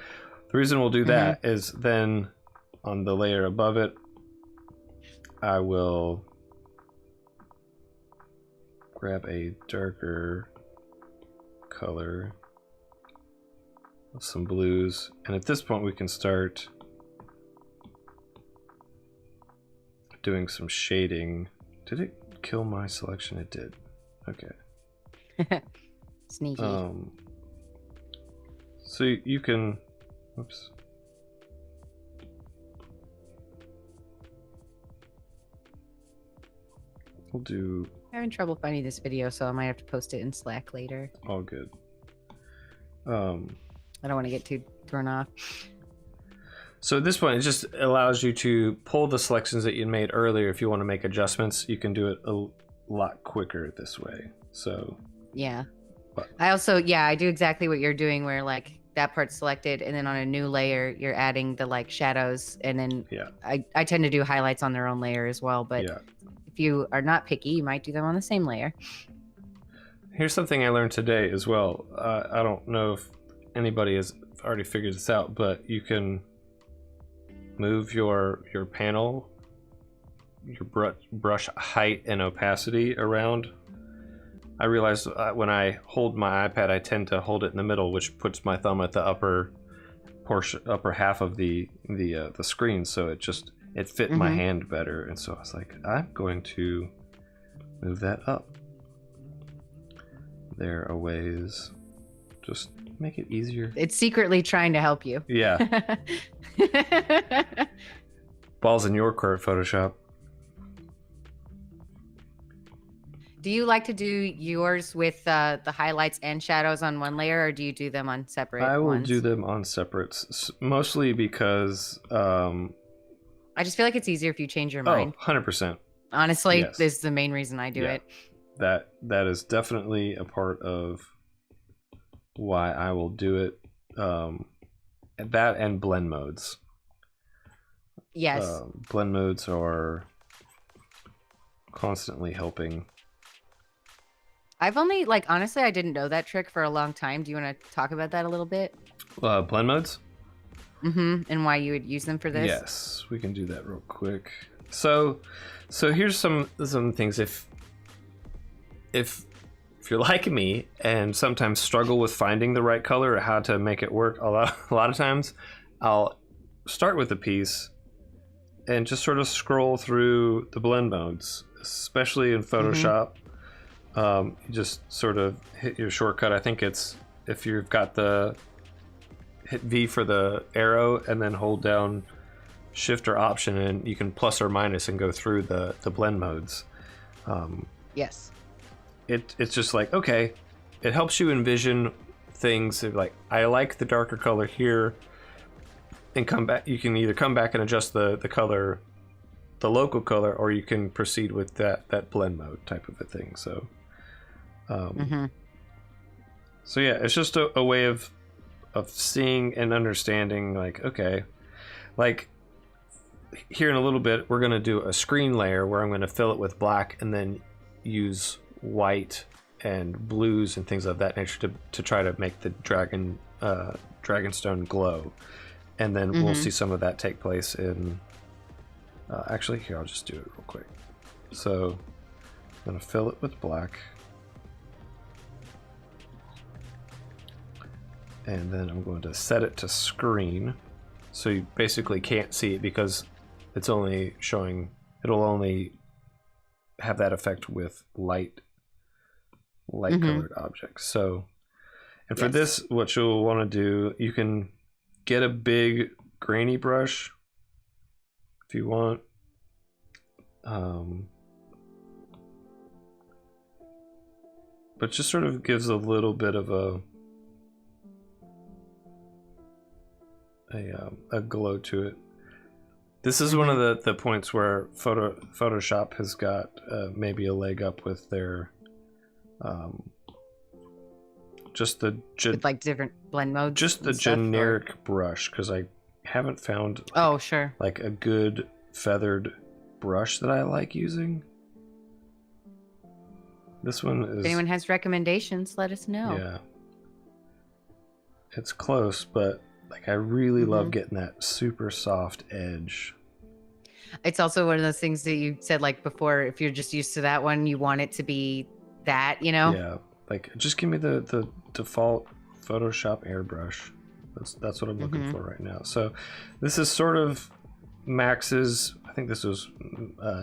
the reason we'll do that is then on the layer above it I will grab a darker color, some blues, and at this point we can start doing some shading. Did it kill my selection? It did. Okay. Sneaky. So you can, whoops. We'll do. I'm having trouble finding this video, so I might have to post it in Slack later. All good. I don't want to get too thrown off. So at this point, it just allows you to pull the selections that you made earlier. If you want to make adjustments, you can do it a lot quicker this way. So yeah, I do exactly what you're doing, where like that part's selected, and then on a new layer, you're adding the like shadows, and then I tend to do highlights on their own layer as well. But if you are not picky, you might do them on the same layer. Here's something I learned today as well. I don't know if anybody has already figured this out, but you can move your panel, your brush height and opacity around. I realized when I hold my iPad, I tend to hold it in the middle, which puts my thumb at the upper half of the screen, so it fit my hand better. And so I was like, I'm going to move that up there a ways, just make it easier. It's secretly trying to help you. Yeah. Balls in your court, Photoshop. Do you like to do yours with the highlights and shadows on one layer, or do you do them on separate I will ones? do them on separates, mostly because I just feel like it's easier if you change your mind. 100%. Honestly, Yes. this is the main reason I do it. That is definitely a part of why I will do it. That and blend modes. Yes. Blend modes are constantly helping. I've only, honestly, I didn't know that trick for a long time. Do you want to talk about that a little bit? Blend modes? And why you would use them for this? Yes, we can do that real quick. So here's some things. If you're like me and sometimes struggle with finding the right color or how to make it work, a lot of times I'll start with a piece and just sort of scroll through the blend modes, especially in Photoshop. You just sort of hit your shortcut. I think it's, if you've got hit V for the arrow and then hold down Shift or Option, and you can plus or minus and go through the blend modes. Yes. It's just like, okay, it helps you envision things like, I like the darker color here, and come back. You can either come back and adjust the color, the local color, or you can proceed with that blend mode type of a thing. So so yeah, it's just a way of seeing and understanding, like, okay, like here in a little bit we're going to do a screen layer where I'm going to fill it with black and then use white and blues and things of that nature to try to make the dragonstone glow, and then we'll see some of that take place in actually, here, I'll just do it real quick. So I'm going to fill it with black, and then I'm going to set it to screen, so you basically can't see it because it's only showing, it'll only have that effect with light colored objects. So, and for this, what you'll want to do, you can get a big grainy brush if you want. But just sort of gives a little bit of a glow to it. This is one of the points where Photoshop has got maybe a leg up with their just the with like different blend modes, just the generic brush, because I haven't found like a good feathered brush that I like using. This one is, if anyone has recommendations, let us know. Yeah, it's close, but like I really love getting that super soft edge. It's also one of those things that you said, like before, if you're just used to that one, you want it to be that, you know? Yeah, like just give me the default Photoshop airbrush. That's what I'm looking for right now. So this is sort of Max's, I think this was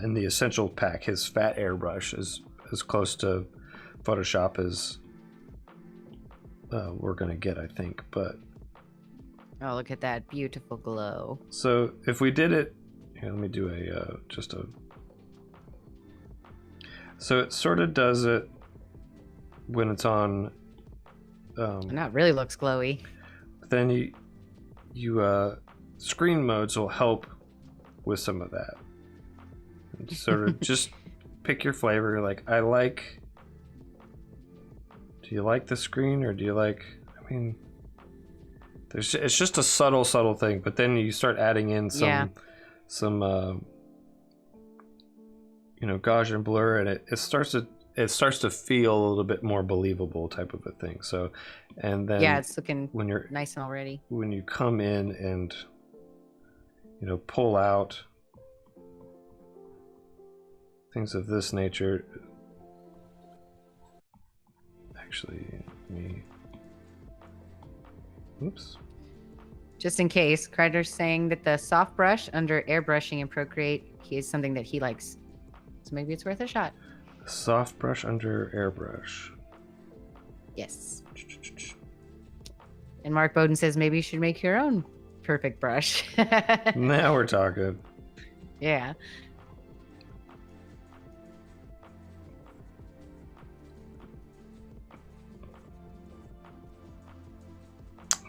in the essential pack, his fat airbrush is as close to Photoshop as we're gonna get, I think. But oh, look at that beautiful glow. So if we did it here, let me do so it sort of does it when it's on that really looks glowy. Then you screen modes will help with some of that. And sort of just pick your flavor. Like, do you like the screen, or do you like, I mean, it's just a subtle thing, but then you start adding in some you know, Gaussian blur, and it it starts to feel a little bit more believable type of a thing. So, and then Yeah, it's looking when you're nice and already. when you come in and pull out things of this nature. Actually, oops. Just in case, Kreider's saying that the soft brush under airbrushing in Procreate is something that he likes. So maybe it's worth a shot. Soft brush under airbrush. Yes. And Mark Bowden says maybe you should make your own perfect brush. Now we're talking. Yeah.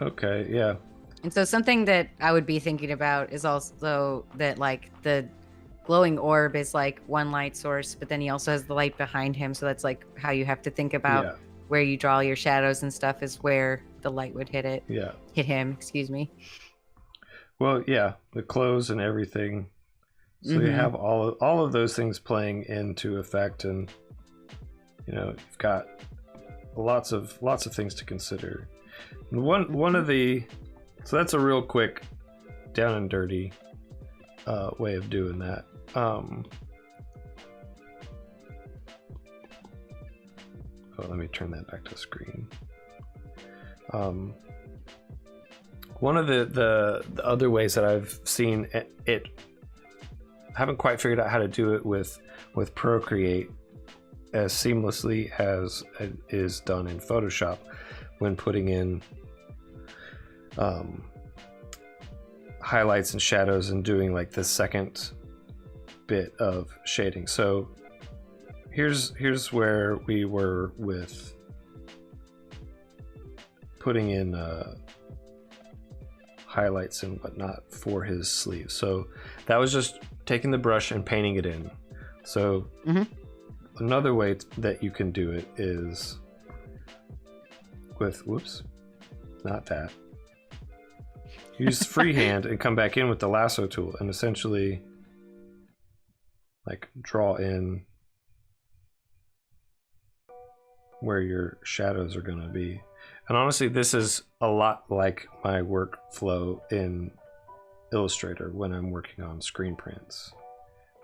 Okay, yeah. And so something that I would be thinking about is also that like the glowing orb is like one light source, but then he also has the light behind him. So that's like how you have to think about where you draw your shadows and stuff is where the light would hit it. Yeah. Hit him, excuse me. Well, yeah, the clothes and everything. So you have all of those things playing into effect, and you've got lots of things to consider. And one of the so that's a real quick down and dirty way of doing that. Let me turn that back to screen. One of the other ways that I've seen it, I haven't quite figured out how to do it with Procreate as seamlessly as it is done in Photoshop when putting in highlights and shadows and doing like the second bit of shading. So here's where we were with putting in highlights and whatnot for his sleeve. So that was just taking the brush and painting it in. So another way that you can do it is with, not that. Use freehand and come back in with the lasso tool and essentially like draw in where your shadows are going to be. And honestly, this is a lot like my workflow in Illustrator when I'm working on screen prints,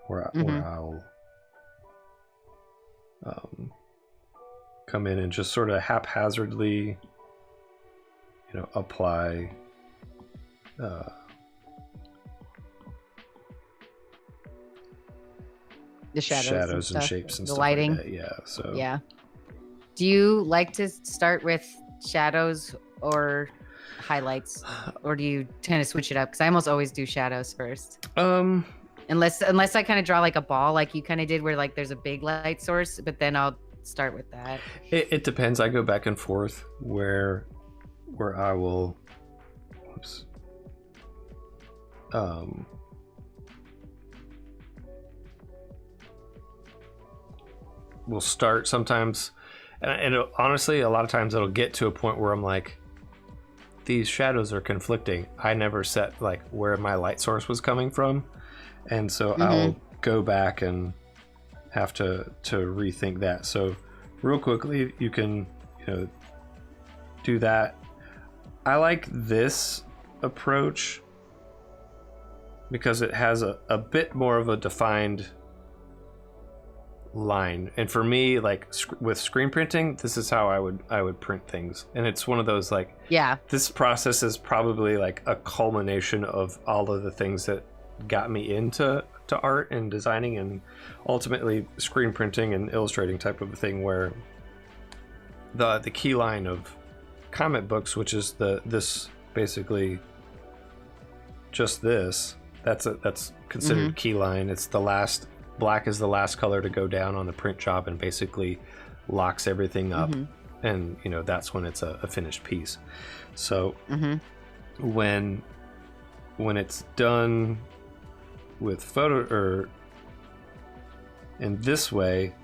where I'll come in and just sort of haphazardly, apply the shadows and shapes and the stuff lighting. like that. Yeah. So yeah. Do you like to start with shadows or highlights, or do you kind of switch it up? Because I almost always do shadows first. Unless I kind of draw like a ball, like you kind of did, where like there's a big light source, but then I'll start with that. It depends. I go back and forth where I will. We'll start sometimes, and honestly, a lot of times it'll get to a point where I'm like, these shadows are conflicting. I never set like where my light source was coming from, and so I'll go back and have to rethink that. So real quickly, you can do that. I like this approach because it has a bit more of a defined line, and for me, like with screen printing, this is how I would print things, and it's one of those like, this process is probably like a culmination of all of the things that got me into art and designing and ultimately screen printing and illustrating type of a thing, where the key line of comic books, which is this basically just this, that's considered key line. It's the last, black is the last color to go down on the print job and basically locks everything up, and that's when it's a finished piece. So when it's done with photo or in this way,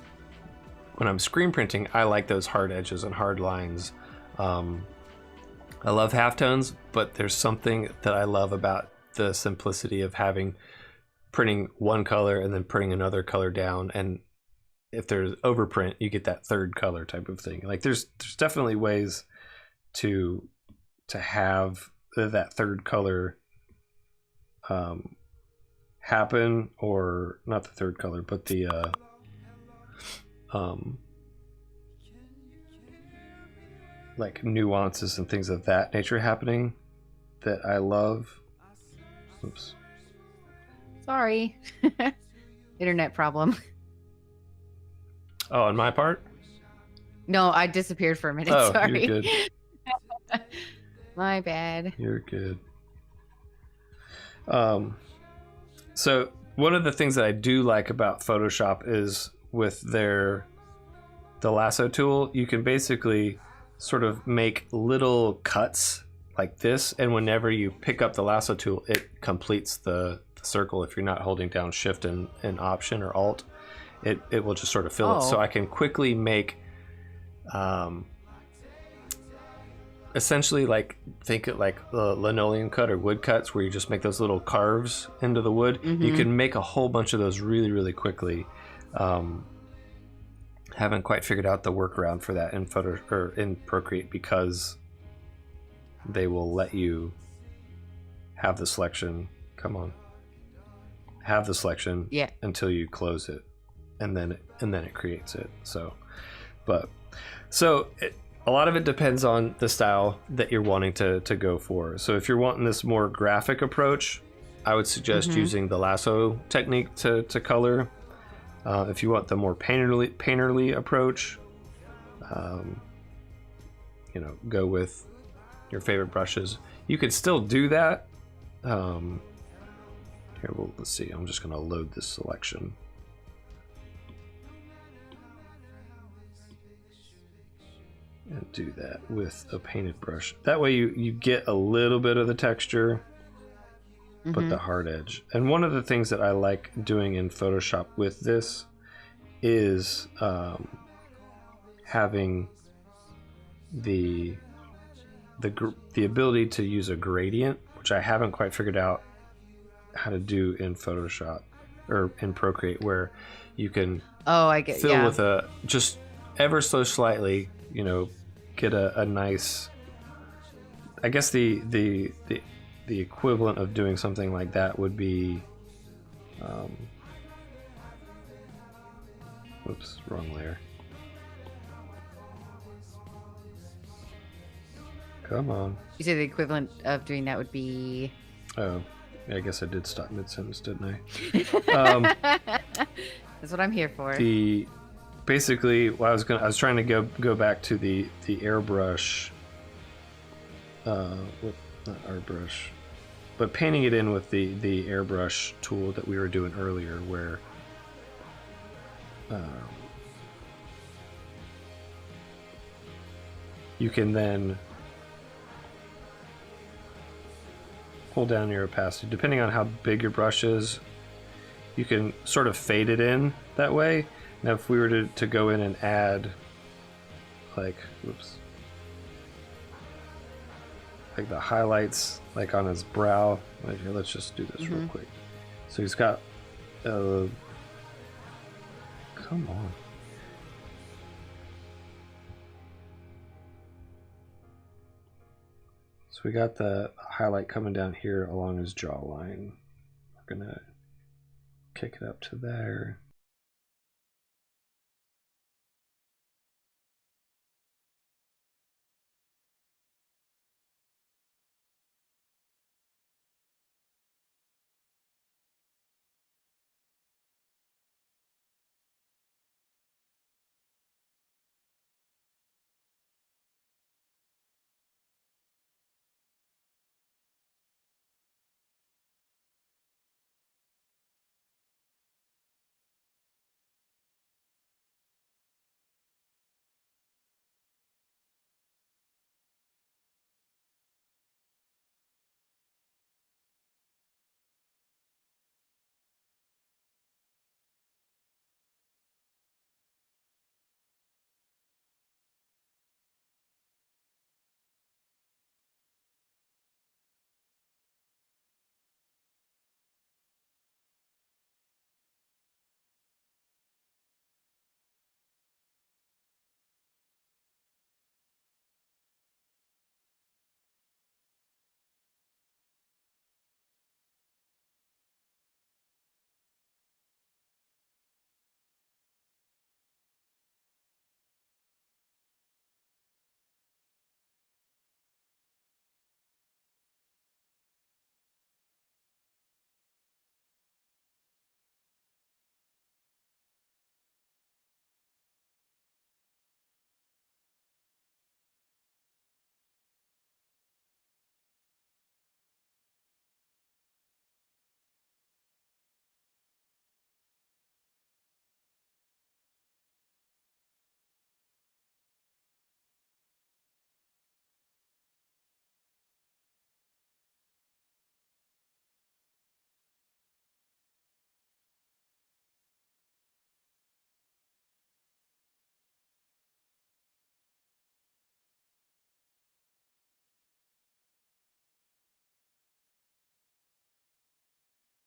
when I'm screen printing, I like those hard edges and hard lines. I love halftones, but there's something that I love about the simplicity of printing one color and then putting another color down, and if there's overprint, you get that third color type of thing. Like there's definitely ways to have that third color happen, or not the third color, but the like nuances and things of that nature happening that I love. Oops. Sorry. Internet problem. Oh, on my part? No, I disappeared for a minute. Oh, Sorry. you're good. My bad. You're good. So one of the things that I do like about Photoshop is with the lasso tool, you can basically sort of make little cuts like this, and whenever you pick up the lasso tool, it completes the circle. If you're not holding down Shift and Option or Alt, it will just sort of fill it. So I can quickly make essentially, like, think it like linoleum cut or wood cuts, where you just make those little carves into the wood. You can make a whole bunch of those really, really quickly. Haven't quite figured out the workaround for that in in Procreate, because they will let you have the selection. Come on, have the selection until you close it, and then it creates it. So, a lot of it depends on the style that you're wanting to go for. So if you're wanting this more graphic approach, I would suggest using the lasso technique to color. If you want the more painterly approach, go with your favorite brushes. You could still do that. Let's see. I'm just going to load this selection. And do that with a painted brush. That way you get a little bit of the texture, but the hard edge. And one of the things that I like doing in Photoshop with this is having the ability to use a gradient, which I haven't quite figured out how to do in Photoshop or in Procreate, where you can fill with a just ever so slightly, get a nice, I guess the equivalent of doing something like that would be oops, wrong layer. Come on. You say the equivalent of doing that would be... Oh, yeah, I guess I did stop mid-sentence, didn't I? That's what I'm here for. Basically, I was trying to go back to the airbrush, not airbrush, but painting it in with the airbrush tool that we were doing earlier, where you can then pull down your opacity. Depending on how big your brush is, you can sort of fade it in that way. Now, if we were to go in and add, like the highlights, like on his brow, right here, let's just do this real quick. So he's got, come on. So we got the highlight coming down here along his jawline. We're gonna kick it up to there.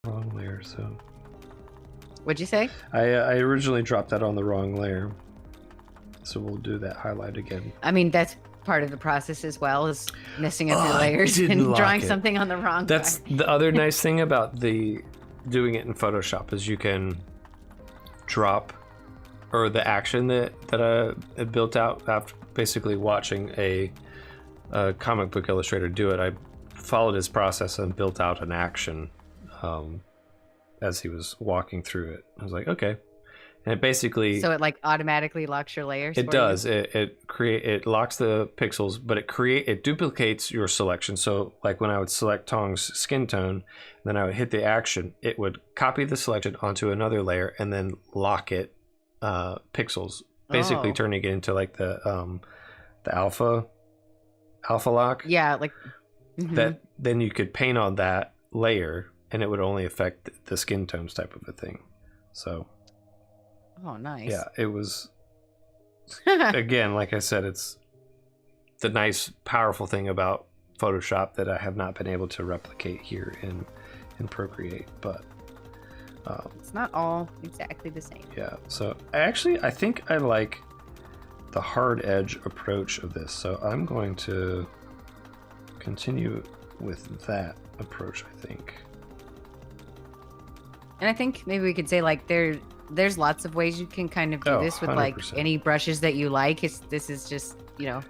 Wrong layer, so. What'd you say? I originally dropped that on the wrong layer. So we'll do that highlight again. I mean, that's part of the process as well, is messing up your I layers didn't and lock drawing it. something on the wrong That's part. the other nice thing about doing it in Photoshop is you can drop, or the action that I built out after basically watching a comic book illustrator do it. I followed his process and built out an action as he was walking through it. I was like, okay. And it basically... So it like automatically locks your layers? It does. It locks the pixels, but it duplicates your selection. So like when I would select Tong's skin tone, then I would hit the action, it would copy the selection onto another layer and then lock it pixels, basically turning it into like the alpha lock. Yeah, like that. Then you could paint on that layer and it would only affect the skin tones type of a thing. So oh, nice. yeah, it was again, like I said, it's the nice powerful thing about Photoshop that I have not been able to replicate here in Procreate, but it's not all exactly the same. yeah, so I think I like the hard edge approach of this, so I'm going to continue with that approach, I think. And I think maybe we could say like there's lots of ways you can kind of do this with 100%. like any brushes that you like. This is just, you know,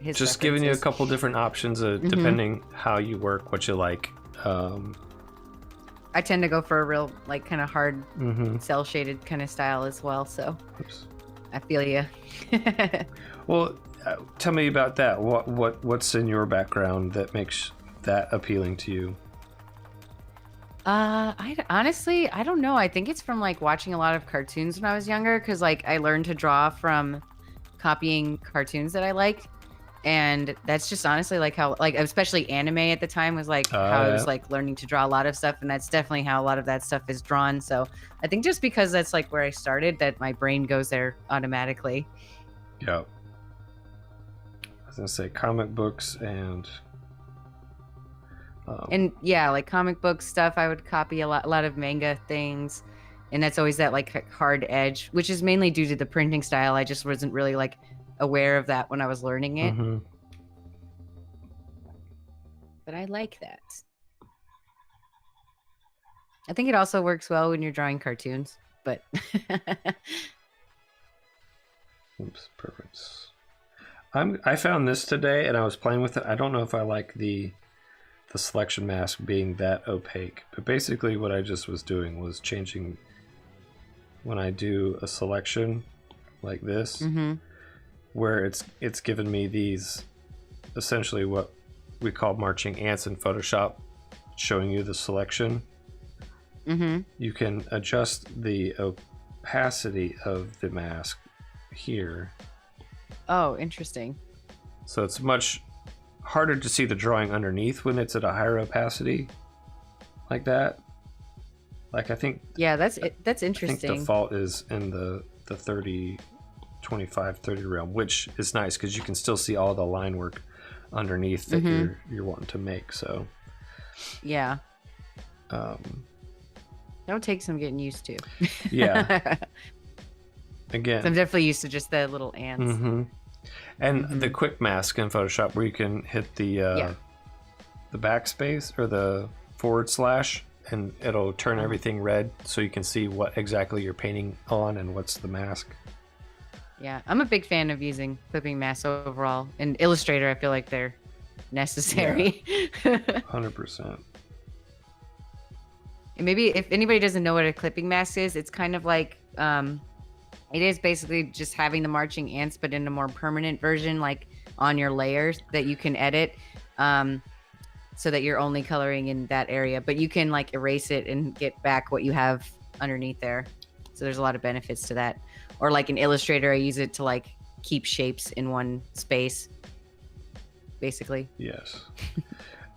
his just giving you a preferences. couple different options depending how you work, what you like. I tend to go for a real like kind of hard cell shaded kind of style as well, so Oops. I feel you. Well, tell me about that. What's in your background that makes that appealing to you? I honestly, I don't know. I think it's from like watching a lot of cartoons when I was younger, because like I learned to draw from copying cartoons that I liked, and that's just honestly like how, like especially anime at the time was like how I was like learning to draw a lot of stuff, and that's definitely how a lot of that stuff is drawn. So I think just because that's like where I started, that my brain goes there automatically. Yeah. I was gonna say comic books and yeah, like comic book stuff, I would copy a lot of manga things, and that's always that like hard edge, which is mainly due to the printing style. I just wasn't really like aware of that when I was learning it. But I like that. I think it also works well when you're drawing cartoons, but oops, perfect. I found this today and I was playing with it. I don't know if I like the selection mask being that opaque, but basically what I just was doing was changing when I do a selection like this, where it's given me these essentially what we call marching ants in Photoshop, showing you the selection. You can adjust the opacity of the mask here. Oh, interesting. So it's much harder to see the drawing underneath when it's at a higher opacity like that. Like I think that's interesting. I think default is in the 30 25 30 realm, which is nice because you can still see all the line work underneath that you're wanting to make. So yeah, that'll take some getting used to. Yeah. Again, so I'm definitely used to just the little ants. And the quick mask in Photoshop where you can hit the backspace or the / and it'll turn everything red so you can see what exactly you're painting on and what's the mask. Yeah, I'm a big fan of using clipping masks overall. In Illustrator, I feel like they're necessary. 100%. And maybe if anybody doesn't know what a clipping mask is, it's kind of like it is basically just having the marching ants, but in a more permanent version, like on your layers that you can edit, so that you're only coloring in that area, but you can like erase it and get back what you have underneath there. So there's a lot of benefits to that. Or like in Illustrator, I use it to like keep shapes in one space, basically. Yes.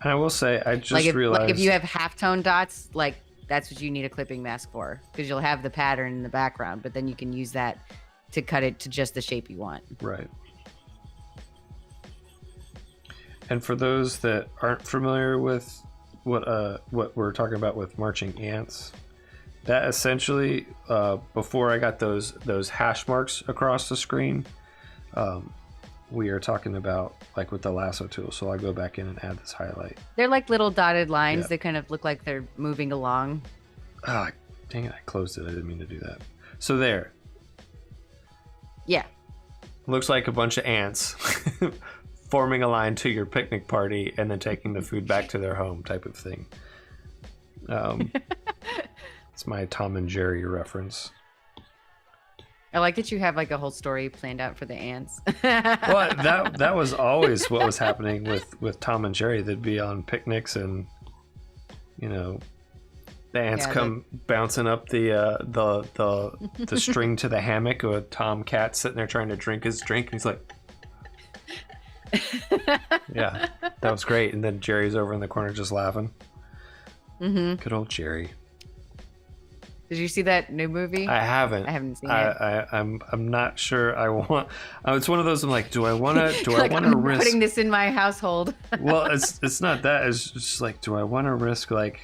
And I will say, I just realized... Like if you have halftone dots, like that's what you need a clipping mask for, because you'll have the pattern in the background, but then you can use that to cut it to just the shape you want. Right. And for those that aren't familiar with what we're talking about with marching ants, that essentially before I got those hash marks across the screen, we are talking about like with the lasso tool. So I'll go back in and add this highlight. They're like little dotted lines. Yeah. They kind of look like they're moving along. Ah, dang it! I closed it. I didn't mean to do that. So there. Yeah. Looks like a bunch of ants forming a line to your picnic party and then taking the food back to their home type of thing. It's my Tom and Jerry reference. I like that you have like a whole story planned out for the ants. Well, that was always what was happening with Tom and Jerry. They'd be on picnics and, you know, the ants come bouncing up the string to the hammock with Tom Cat sitting there trying to drink his drink. And he's like, yeah, that was great. And then Jerry's over in the corner just laughing. Mm-hmm. Good old Jerry. Did you see that new movie? I haven't. I haven't seen it. I'm not sure I want. It's one of those. I'm like, do I want to? Do like, I want to I'm risk putting this in my household? Well, it's not that. It's just like, do I want to risk like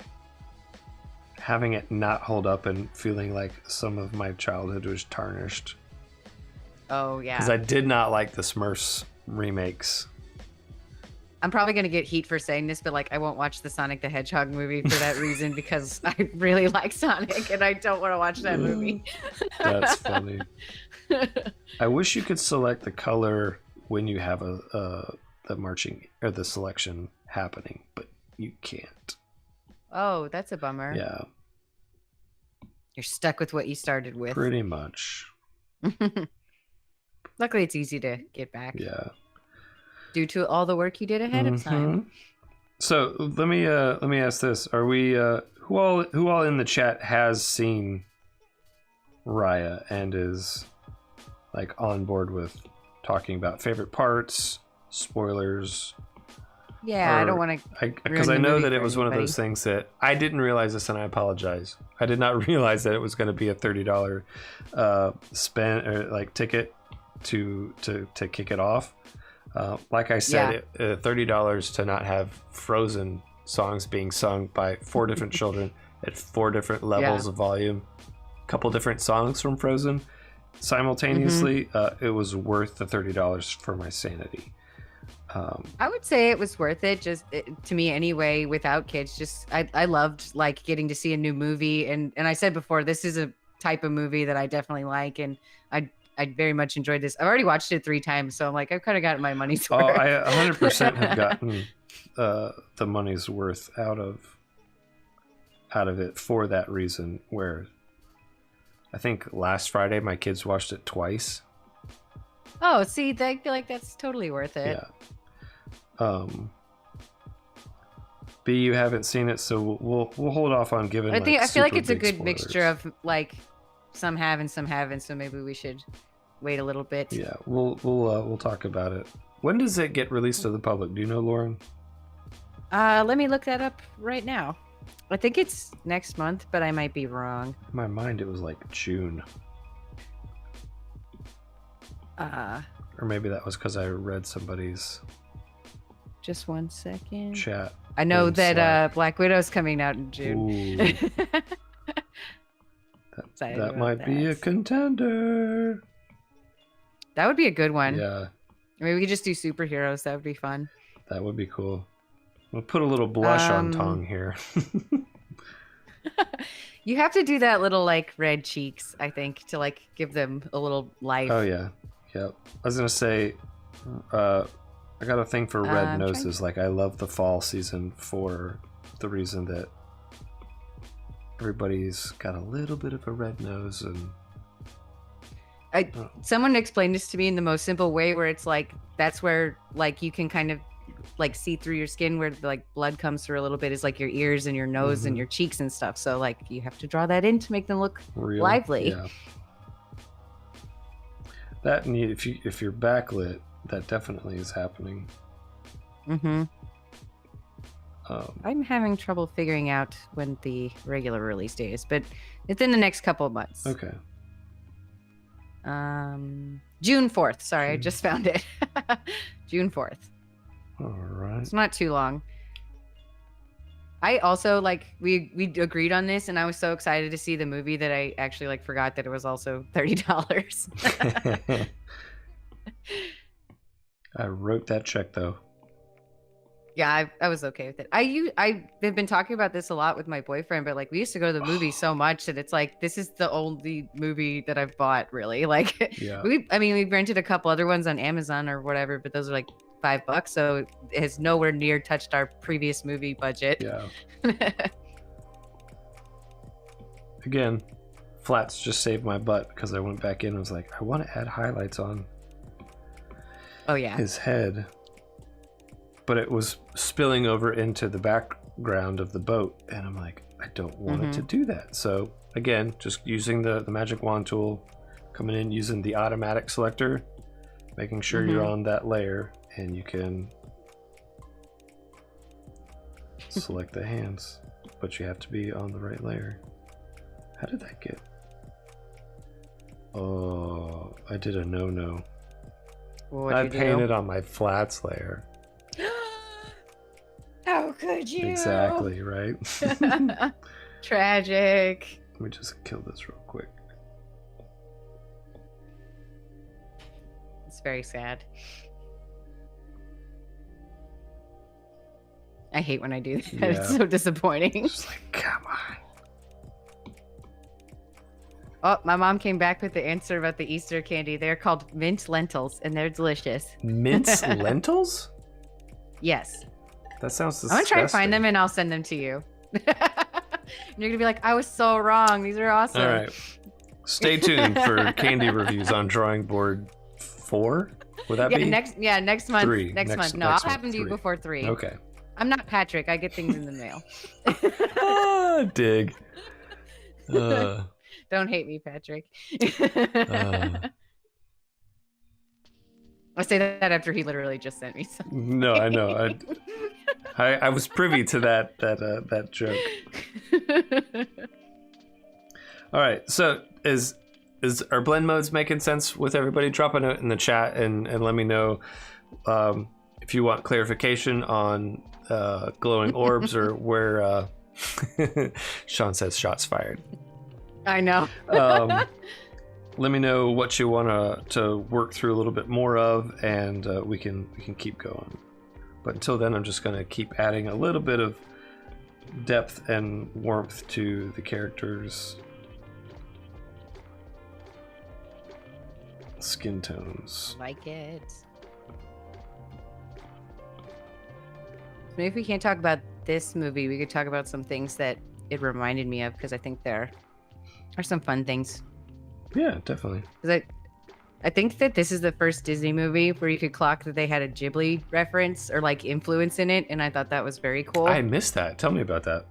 having it not hold up and feeling like some of my childhood was tarnished? Oh yeah. Because I did not like the Smurfs remakes. I'm probably going to get heat for saying this, but like I won't watch the Sonic the Hedgehog movie for that reason because I really like Sonic and I don't want to watch that movie. That's funny. I wish you could select the color when you have the marching or the selection happening, but you can't. Oh, that's a bummer. Yeah. You're stuck with what you started with. Pretty much. Luckily, it's easy to get back. Yeah. Due to all the work you did ahead of time. So let me ask this: are we who all in the chat has seen Raya and is like on board with talking about favorite parts, spoilers? Yeah, I don't want to. Because I know that it was one of those things that I didn't realize this, and I apologize. I did not realize that it was going to be a $30 spend or like ticket to kick it off. Like I said, $30 to not have Frozen songs being sung by 4 different children at 4 different levels of volume, a couple different songs from Frozen simultaneously. It was worth the $30 for my sanity. I would say it was worth it, to me anyway, without kids. Just I loved like getting to see a new movie, and I said before, this is a type of movie that I definitely like, and I very much enjoyed this. I've already watched it 3 times, so I'm like, I've kind of gotten my money's worth. I 100% have gotten the money's worth out of it for that reason. Where I think last Friday my kids watched it twice. Oh, see, I feel like that's totally worth it. Yeah. B, you haven't seen it, so we'll hold off on giving. I feel like it's a good spoilers. mixture of like some have and some haven't. So maybe we should wait a little bit. Yeah, we'll talk about it. When does it get released to the public? Do you know, Lauren? Let me look that up right now. I think it's next month, but I might be wrong. In my mind, it was like June. Or maybe that was because I read somebody's. Just 1 second. Chat. I know that Black Widow's coming out in June. that might be a contender. That would be a good one. Yeah. Maybe we could just do superheroes. That would be fun. That would be cool. We'll put a little blush on Tong here. You have to do that little like red cheeks, I think, to like give them a little life. Oh yeah. Yep. I was gonna say I got a thing for red noses. Like I love the fall season for the reason that everybody's got a little bit of a red nose and someone explained this to me in the most simple way, where it's like that's where like you can kind of like see through your skin, where like blood comes through a little bit, is like your ears and your nose and your cheeks and stuff. So like you have to draw that in to make them look lively. Yeah. That need if you're backlit, that definitely is happening. I'm having trouble figuring out when the regular release date is, but it's in the next couple of months. Okay. June 4th. Sorry, I just found it. June 4th. All right. It's not too long. I also like we agreed on this, and I was so excited to see the movie that I actually like forgot that it was also $30. I wrote that check though. Yeah, I was okay with it. I've been talking about this a lot with my boyfriend, but like we used to go to the movie so much that it's like this is the only movie that I've bought really. Like Yeah. we rented a couple other ones on Amazon or whatever, but those are like $5, so it has nowhere near touched our previous movie budget. Yeah. Again, Flats just saved my butt because I went back in and was like, I want to add highlights on Oh yeah. his head. But it was spilling over into the background of the boat, and I'm like, I don't want it to do that. So again, just using the magic wand tool, coming in using the automatic selector, making sure you're on that layer, and you can select the hands, but you have to be on the right layer. How did that get? Oh, I did a no. I painted on my flats layer. How could you? Exactly, right? Tragic. Let me just kill this real quick. It's very sad. I hate when I do that. Yeah. It's so disappointing. Just like, come on. Oh, my mom came back with the answer about the Easter candy. They're called mint lentils, and they're delicious. Mince lentils? Yes. That sounds disgusting. I'm gonna try to find them, and I'll send them to you. And you're gonna be like, I was so wrong. These are awesome. All right. Stay tuned for candy reviews on Drawing Board 4. Would that be? Next month. 3. Next month. No, next I'll have them to you 3. before 3. Okay. I'm not Patrick. I get things in the mail. Dig. Don't hate me, Patrick. I say that after he literally just sent me something. No, I know. I was privy to that joke. All right. So is our blend modes making sense with everybody? Drop a note in the chat and let me know if you want clarification on glowing orbs or where Sean says shots fired. I know. Let me know what you want to work through a little bit more of, and we can keep going. But until then, I'm just going to keep adding a little bit of depth and warmth to the characters' skin tones. Like it. Maybe if we can't talk about this movie, we could talk about some things that it reminded me of, because I think there are some fun things. Yeah, definitely. I think that this is the first Disney movie where you could clock that they had a Ghibli reference or like influence in it, and I thought that was very cool. I missed that. Tell me about that.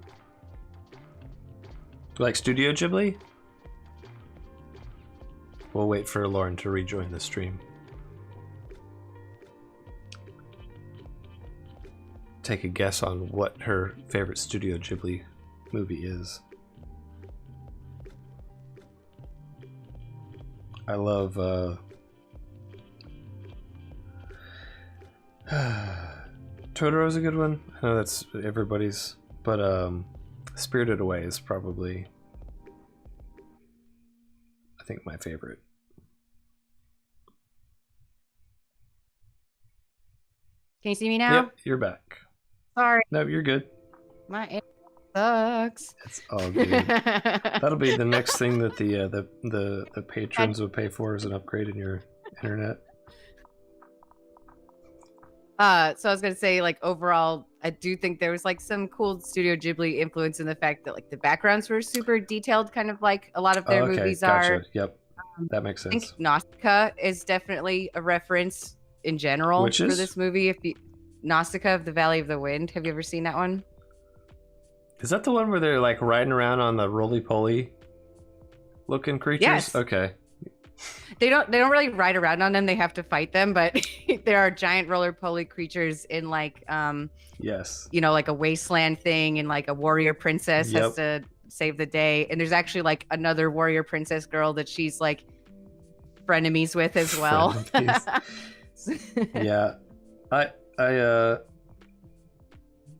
Like Studio Ghibli? We'll wait for Lauren to rejoin the stream. Take a guess on what her favorite Studio Ghibli movie is. I love Totoro's a good one. I know that's everybody's, but Spirited Away is probably, I think, my favorite. Can you see me now? Yep, you're back. Sorry. No, you're good. My internet sucks. It's all good. That'll be the next thing that the patrons would pay for, is an upgrade in your internet. So I was gonna say, like, overall, I do think there was like some cool Studio Ghibli influence in the fact that like the backgrounds were super detailed, kind of like a lot of their movies are. Yep, that makes sense. I think Nausicaa is definitely a reference in general for this movie. If you Nausicaa of the Valley of the Wind, have you ever seen that one? Is that the one where they're like riding around on the roly-poly looking creatures? Yes. Okay. They don't really ride around on them. They have to fight them, but there are giant roly-poly creatures in like yes, you know, like a wasteland thing, and like a warrior princess has to save the day. And there's actually like another warrior princess girl that she's like frenemies with as well. Yeah.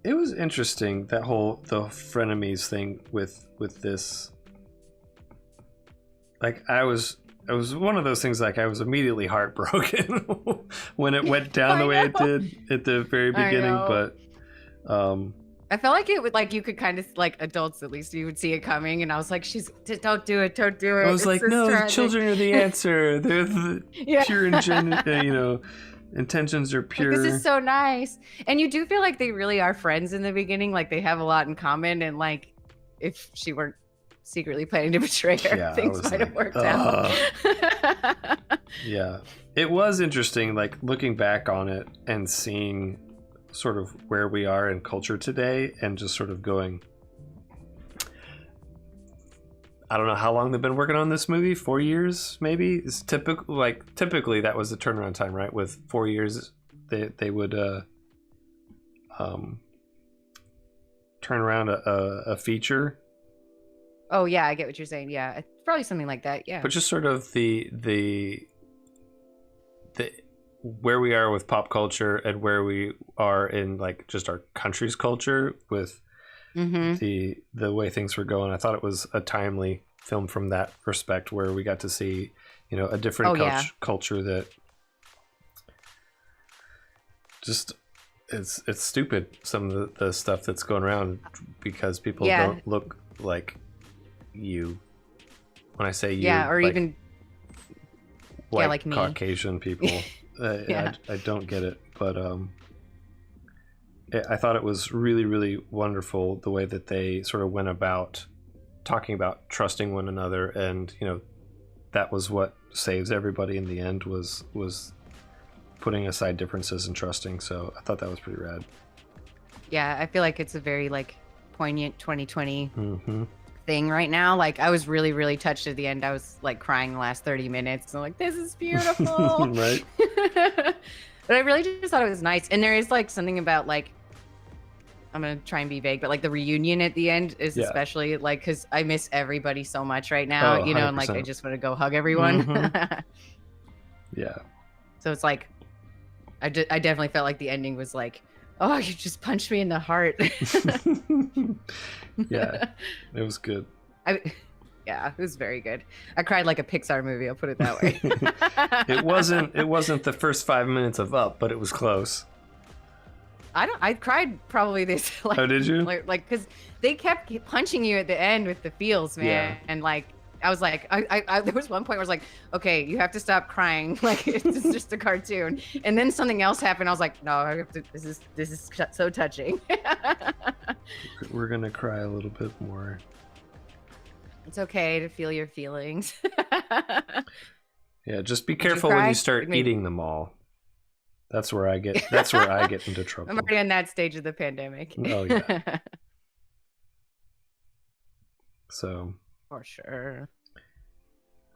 it was interesting, the frenemies thing with this. Like it was one of those things, like I was immediately heartbroken when it went down the way it did at the very beginning, but I felt like it would, like, you could kind of, like, adults at least, you would see it coming, and I was like, don't do it. I was like, no, the children are the answer. They're the pure intentions are pure. Like, this is so nice. And you do feel like they really are friends in the beginning, like they have a lot in common, and like if she weren't secretly planning to betray her, things might have worked out. Yeah. It was interesting, like looking back on it and seeing sort of where we are in culture today, and just sort of going, I don't know how long they've been working on this movie. 4 years, maybe. It's typically that was the turnaround time, right? With 4 years, they would turn around a feature. Oh yeah, I get what you're saying. Yeah, it's probably something like that. Yeah. But just sort of the where we are with pop culture and where we are in like just our country's culture with the way things were going. I thought it was a timely film from that respect, where we got to see, a different culture that just it's stupid, some of the stuff that's going around, because people don't look like you. When I say you, or like, even white, like me, Caucasian people. I don't get it, but I thought it was really, really wonderful the way that they sort of went about talking about trusting one another, and that was what saves everybody in the end, was putting aside differences and trusting. So I thought that was pretty rad. Yeah, I feel like it's a very like poignant 2020 thing right now. Like I was really, really touched at the end. I was like crying the last 30 minutes. I'm like, this is beautiful. Right. But I really just thought it was nice. And there is like something about like, I'm going to try and be vague, but like the reunion at the end is especially like, because I miss everybody so much right now, and like I just want to go hug everyone. Yeah. So it's like, I definitely felt like the ending was like, oh, you just punched me in the heart. Yeah, it was good. Yeah, it was very good. I cried like a Pixar movie, I'll put it that way. It wasn't the first 5 minutes of Up, but it was close. I cried probably this. Like, oh, did you? Like, because they kept punching you at the end with the feels, man. Yeah. And like, I was like, I there was one point where I was like, okay, you have to stop crying. Like, it's just a cartoon. And then something else happened. I was like, no, I have to, this is so touching. We're gonna cry a little bit more. It's okay to feel your feelings. Yeah, just be careful when you start eating them all. That's where I get into trouble. I'm already on that stage of the pandemic. Oh yeah. So for sure.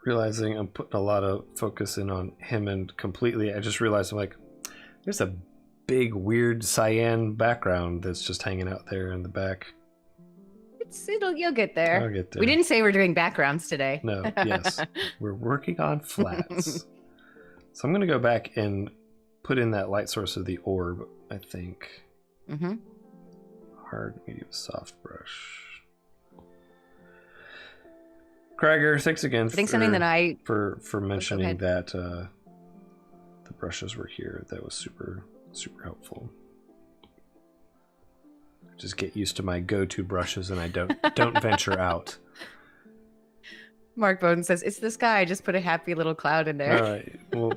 Realizing I'm putting a lot of focus in on him, and completely I just realized I'm like, there's a big weird cyan background that's just hanging out there in the back. You'll get there. I'll get there. We didn't say we're doing backgrounds today. No, yes. We're working on flats. So I'm gonna go back and put in that light source of the orb, I think. Hard, medium, soft brush. Craiger, thanks again for mentioning that the brushes were here. That was super, super helpful. Just get used to my go-to brushes, and I don't venture out. Mark Bowden says, it's the sky. Just put a happy little cloud in there. All right. Well,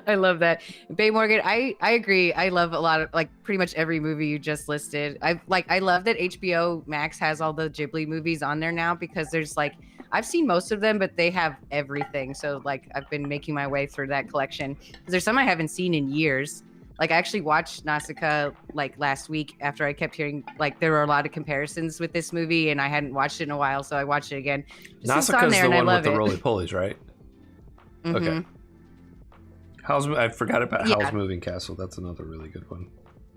I love that. Bay Morgan, I agree. I love a lot of, like, pretty much every movie you just listed. I love that HBO Max has all the Ghibli movies on there now, because there's like, I've seen most of them, but they have everything. So like, I've been making my way through that collection. There's some I haven't seen in years. Like, I actually watched Nausicaa like last week after I kept hearing like there were a lot of comparisons with this movie, and I hadn't watched it in a while, so I watched it again. Nausicaa's the one with the roly-polies, right? Okay. I forgot about Howl's Moving Castle. That's another really good one.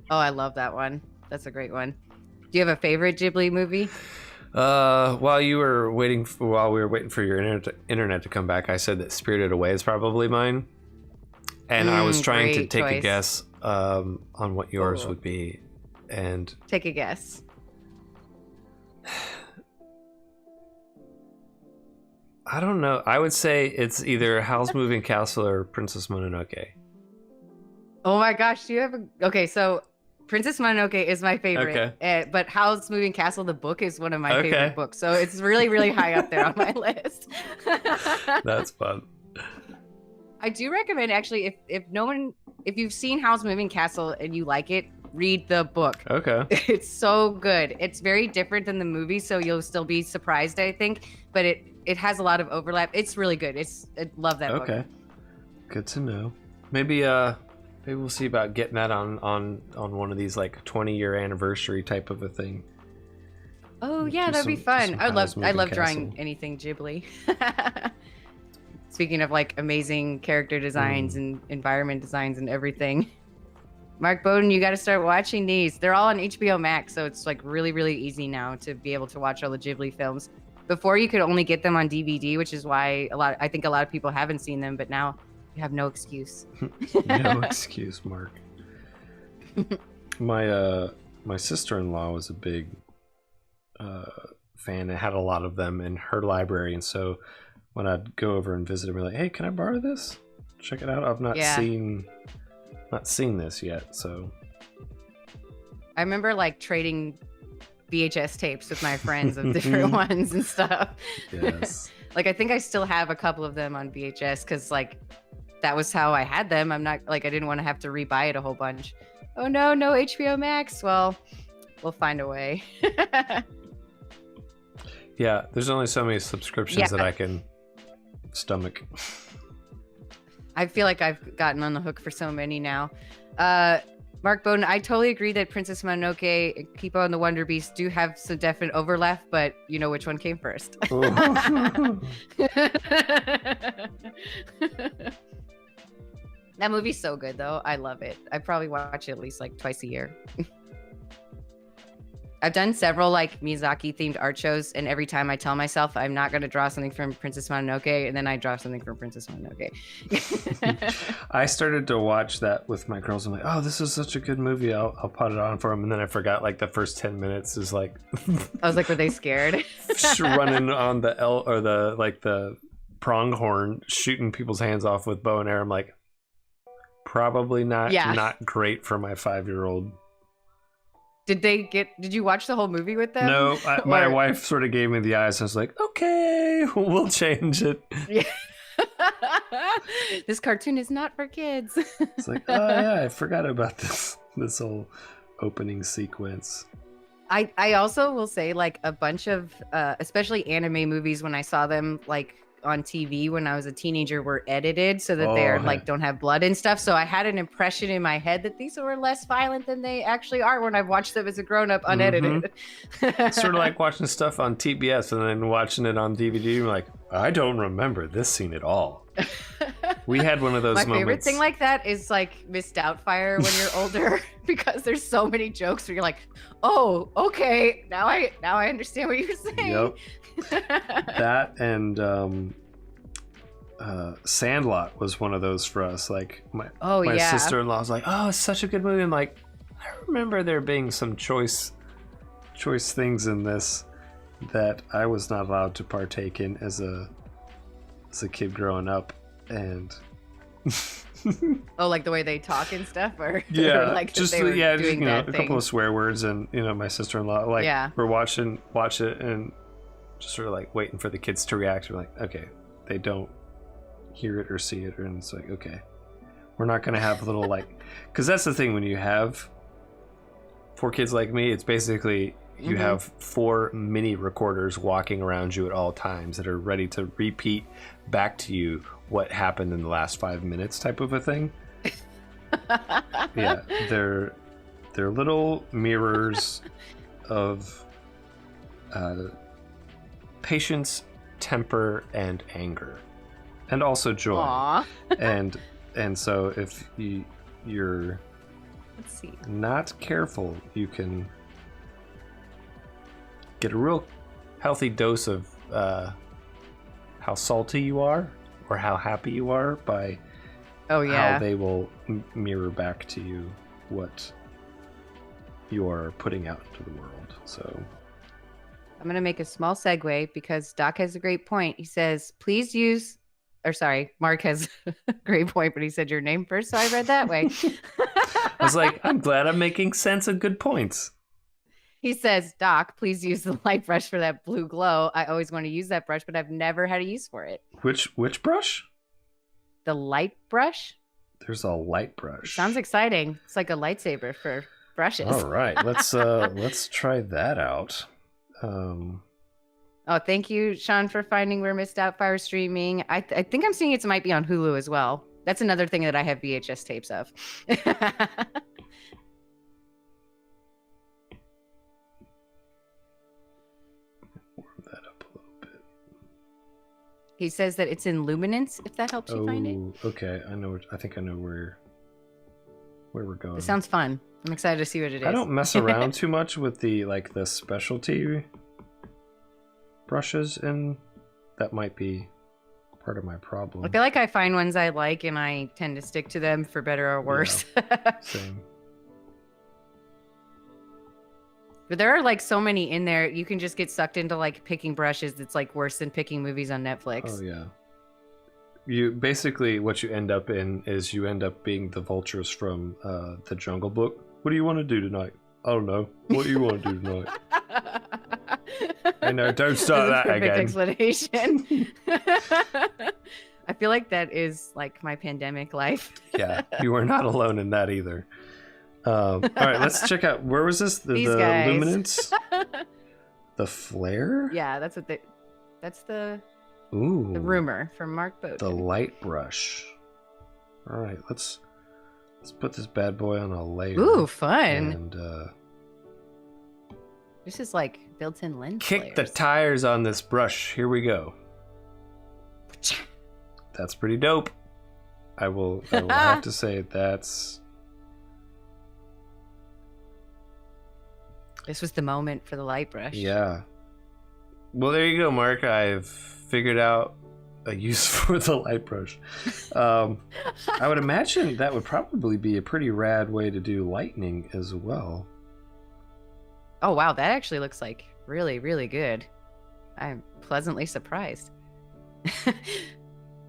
Oh, I love that one. That's a great one. Do you have a favorite Ghibli movie? While we were waiting for your internet to come back, I said that Spirited Away is probably mine, and I was trying to take a guess on what yours would be, And take a guess. I don't know. I would say it's either Howl's Moving Castle or Princess Mononoke. Oh my gosh, do you have a... Okay, so Princess Mononoke is my favorite, but Howl's Moving Castle, the book, is one of my favorite books. So it's really, really high up there on my list. That's fun. I do recommend, actually, if you've seen Howl's Moving Castle and you like it, read the book. Okay. It's so good. It's very different than the movie, so you'll still be surprised, I think. But it has a lot of overlap. It's really good. I love that book. Okay. Good to know. Maybe we'll see about getting that on one of these like 20-year anniversary type of a thing. Oh yeah, that'd be fun. I love drawing anything Ghibli. Speaking of like amazing character designs and environment designs and everything. Mark Bowden, you got to start watching these. They're all on HBO Max, so it's like really, really easy now to be able to watch all the Ghibli films. Before you could only get them on DVD, which is why I think a lot of people haven't seen them, but now you have no excuse. No excuse, Mark. My sister-in-law was a big fan and had a lot of them in her library, and so when I'd go over and visit her, be like, "Hey, can I borrow this? Check it out. I've not seen this yet." So I remember like trading VHS tapes with my friends of different ones and stuff. Yes. Like I think I still have a couple of them on VHS because like that was how I had them. I'm not like I didn't want to have to rebuy it a whole bunch. Oh no HBO Max. Well, we'll find a way. Yeah, there's only so many subscriptions that I can stomach. I feel like I've gotten on the hook for so many now. Mark Bowden, I totally agree that Princess Mononoke and Kipo and the Wonder Beast do have some definite overlap, but you know which one came first. That movie's so good, though. I love it. I probably watch it at least like twice a year. I've done several like Miyazaki themed art shows, and every time I tell myself I'm not going to draw something from Princess Mononoke, and then I draw something from Princess Mononoke. I started to watch that with my girls. I'm like, oh, this is such a good movie. I'll put it on for them, and then I forgot like the first 10 minutes is like. I was like, were they scared? Running on the the pronghorn, shooting people's hands off with bow and arrow. I'm like, probably not. Yeah. Not great for my 5-year-old. Did you watch the whole movie with them? No, my wife sort of gave me the eyes. I was like, okay, we'll change it. Yeah. This cartoon is not for kids. It's like, oh yeah, I forgot about this whole opening sequence. I also will say like a bunch of, especially anime movies when I saw them like on TV when I was a teenager were edited so that they're like don't have blood and stuff. So I had an impression in my head that these were less violent than they actually are when I've watched them as a grown-up unedited. It's sort of like watching stuff on TBS and then watching it on DVD. You're like, I don't remember this scene at all. We had one of those moments. My favorite thing like that is like Miss Doubtfire when you're older because there's so many jokes where you're like, oh, okay, now I understand what you're saying. Yep. That and Sandlot was one of those for us. Like my sister-in-law was like, oh, it's such a good movie. I'm like, I remember there being some choice things in this that I was not allowed to partake in as a kid growing up. And oh, like the way they talk and stuff, or yeah, or like just they were doing a couple of swear words, and my sister-in-law we're watch it and just sort of like waiting for the kids to react. We're like, okay, they don't hear it or see it, and it's like, okay, we're not gonna have a little like, because that's the thing when you have 4 kids like me, it's basically you have 4 mini recorders walking around you at all times that are ready to repeat back to you what happened in the last 5 minutes type of a thing. Yeah, they're little mirrors of patience, temper, and anger, and also joy. Aww. and so if you're not careful, you can get a real healthy dose of how salty you are or how happy you are by how they will mirror back to you what you are putting out into the world. So I'm going to make a small segue because Doc has a great point. He says, please use, or sorry, Mark has a great point, but he said your name first, so I read that way. I was like, I'm glad I'm making sense of good points. He says, Doc, please use the light brush for that blue glow. I always want to use that brush, but I've never had a use for it. Which brush? The light brush? There's a light brush. Sounds exciting. It's like a lightsaber for brushes. All right, let's try that out. Oh, thank you, Sean, for finding We're Missed Out Fire streaming. I think I'm seeing it might be on Hulu as well. That's another thing that I have VHS tapes of. Warm that up a little bit. He says that it's in luminance, if that helps you find it. Okay. I think I know where we're going. It sounds fun. I'm excited to see what it is. I don't mess around too much with the specialty brushes, and that might be part of my problem. I feel like I find ones I like and I tend to stick to them for better or worse. Yeah, same. But there are like so many in there. You can just get sucked into like picking brushes. It's like worse than picking movies on Netflix. Oh yeah. You basically, what you end up in is you end up being the vultures from the Jungle Book. What do you want to do tonight? I don't know. What do you want to do tonight? I know. Don't start that again. Explanation. I feel like that is like my pandemic life. Yeah, you are not alone in that either. All right, let's check out. Where was this? The luminance? The flare? Yeah, that's what that's the Ooh. The rumor from Mark Bowden. The light brush. All right, let's put this bad boy on a layer. Ooh, fun. And this is like built-in lens kick layers. the tires on this brush. Here we go. That's pretty dope. I will have to say that's. This was the moment for the light brush. Yeah. Well, there you go, Mark. I've figured out a use for the light brush. I would imagine that would probably be a pretty rad way to do lightning as well. Oh, wow. That actually looks like really, really good. I'm pleasantly surprised.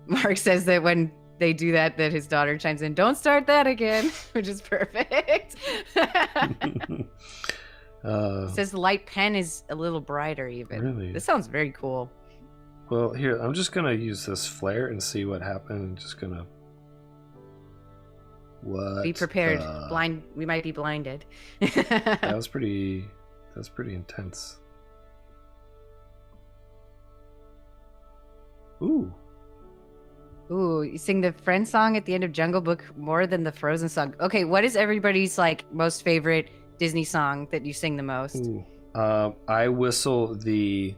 Mark says that when they do that his daughter chimes in, don't start that again, which is perfect. Says the light pen is a little brighter even. Really? This sounds very cool. Well, here, I'm just going to use this flare and see what happens. I'm just going to... What? Be prepared. We might be blinded. That was pretty intense. Ooh. Ooh, you sing the Friends song at the end of Jungle Book more than the Frozen song. Okay, what is everybody's like most favorite Disney song that you sing the most? Ooh. I whistle the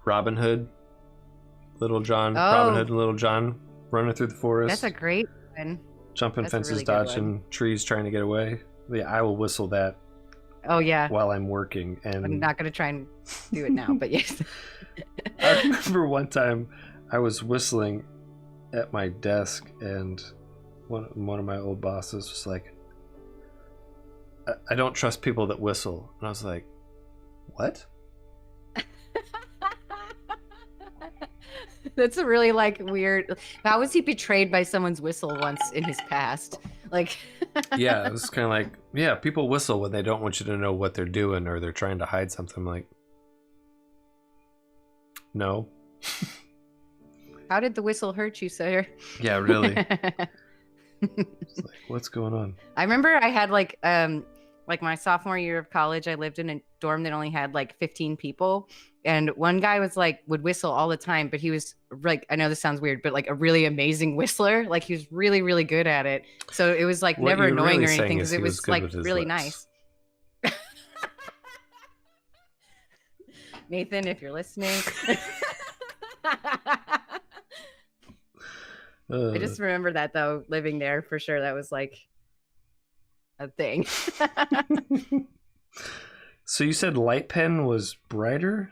Robin Hood, Little John, Robin Hood and Little John running through the forest. That's a great one. Jumping That's a fences, really good dodging trees, trying to get away. Yeah, I will whistle that. Oh yeah. While I'm working, and I'm not gonna try and do it now, but yes. I remember one time I was whistling at my desk, and one of my old bosses was like, I don't trust people that whistle. And I was like, what? That's a really like weird. How was he betrayed by someone's whistle once in his past? Like, yeah, it was kind of like, yeah, people whistle when they don't want you to know what they're doing or they're trying to hide something. I'm like, no. How did the whistle hurt you, sir? Yeah, really. It's like, what's going on? I remember I had like my sophomore year of college, I lived in a dorm that only had like 15 people. And one guy was like, would whistle all the time, but he was like, I know this sounds weird, but like a really amazing whistler. Like he was really, really good at it. So it was like never annoying or anything because it was like really nice. Nathan, if you're listening. I just remember that though, living there for sure. That was like a thing. So you said light pen was brighter?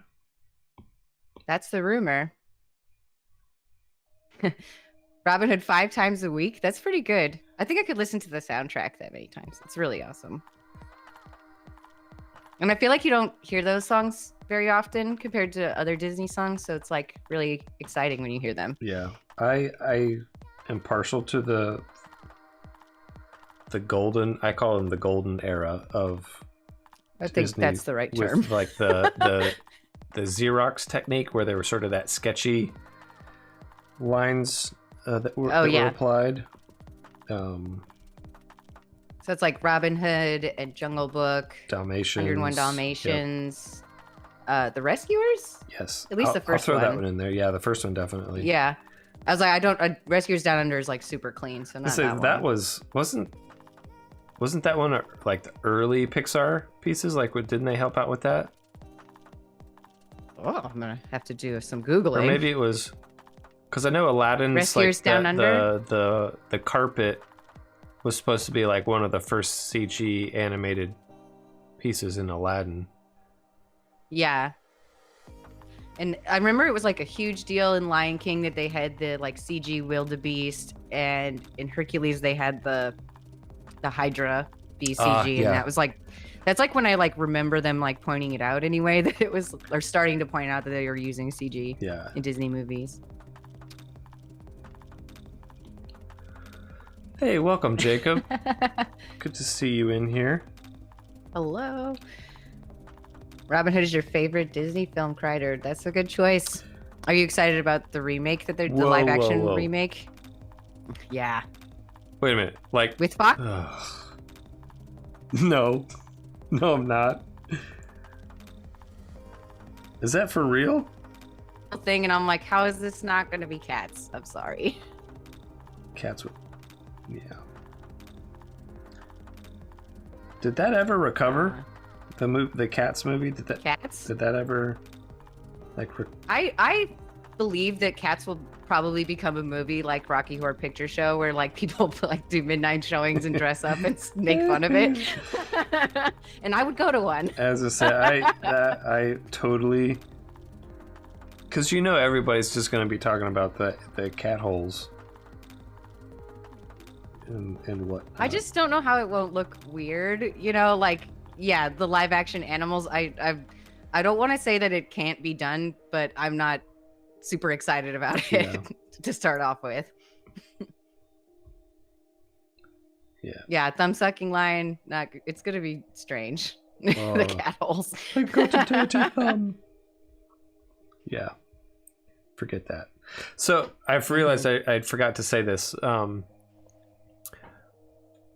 That's the rumor. Robin Hood 5 times a week. That's pretty good. I think I could listen to the soundtrack that many times. It's really awesome. And I feel like you don't hear those songs very often compared to other Disney songs, so it's like really exciting when you hear them. Yeah, I am partial to the golden. I call them the golden era of. I think Disney that's the right term. With like the Xerox technique, where they were sort of that sketchy lines that were applied. So it's like Robin Hood and Jungle Book, Dalmatians, 101 Dalmatians, The Rescuers? Yes. At least the first I'll one. throw that one in there. Yeah, the first one definitely. Yeah. I was like, Rescuers Down Under is like super clean, so not that one. Wasn't that one like the early Pixar pieces? Like, didn't they help out with that? Oh, I'm gonna have to do some Googling. Or maybe it was because I know Aladdin's Rescuers like Down Under? the carpet was supposed to be like one of the first CG animated pieces in Aladdin. Yeah. And I remember it was like a huge deal in Lion King that they had the like CG wildebeest, and in Hercules they had the Hydra be CG, and that was like, that's like when I like remember them like pointing it out anyway, that it was, or starting to point out that they were using CG in Disney movies. Hey, welcome, Jacob. Good to see you in here. Hello. Robin Hood is your favorite Disney film, Kreider. That's a good choice. Are you excited about the remake that they're the live action remake? Yeah. Wait a minute. Like with Fox? No. No, I'm not. Is that for real? Thing, and I'm like, how is this not going to be Cats? I'm sorry. Cats would. Yeah. Did that ever recover? The Cats movie? Did that ever like I believe that Cats will probably become a movie like Rocky Horror Picture Show, where like people like do midnight showings and dress up and make fun of it. And I would go to one. As I said, I totally, because everybody's just going to be talking about the cat holes and what. I just don't know how it won't look weird. Like, yeah, the live action animals. I don't want to say that it can't be done, but I'm not super excited about it to start off with. Yeah, thumb sucking lion. It's gonna be strange. The cat holes. I've got a dirty thumb. Yeah, forget that. So I've realized I forgot to say this.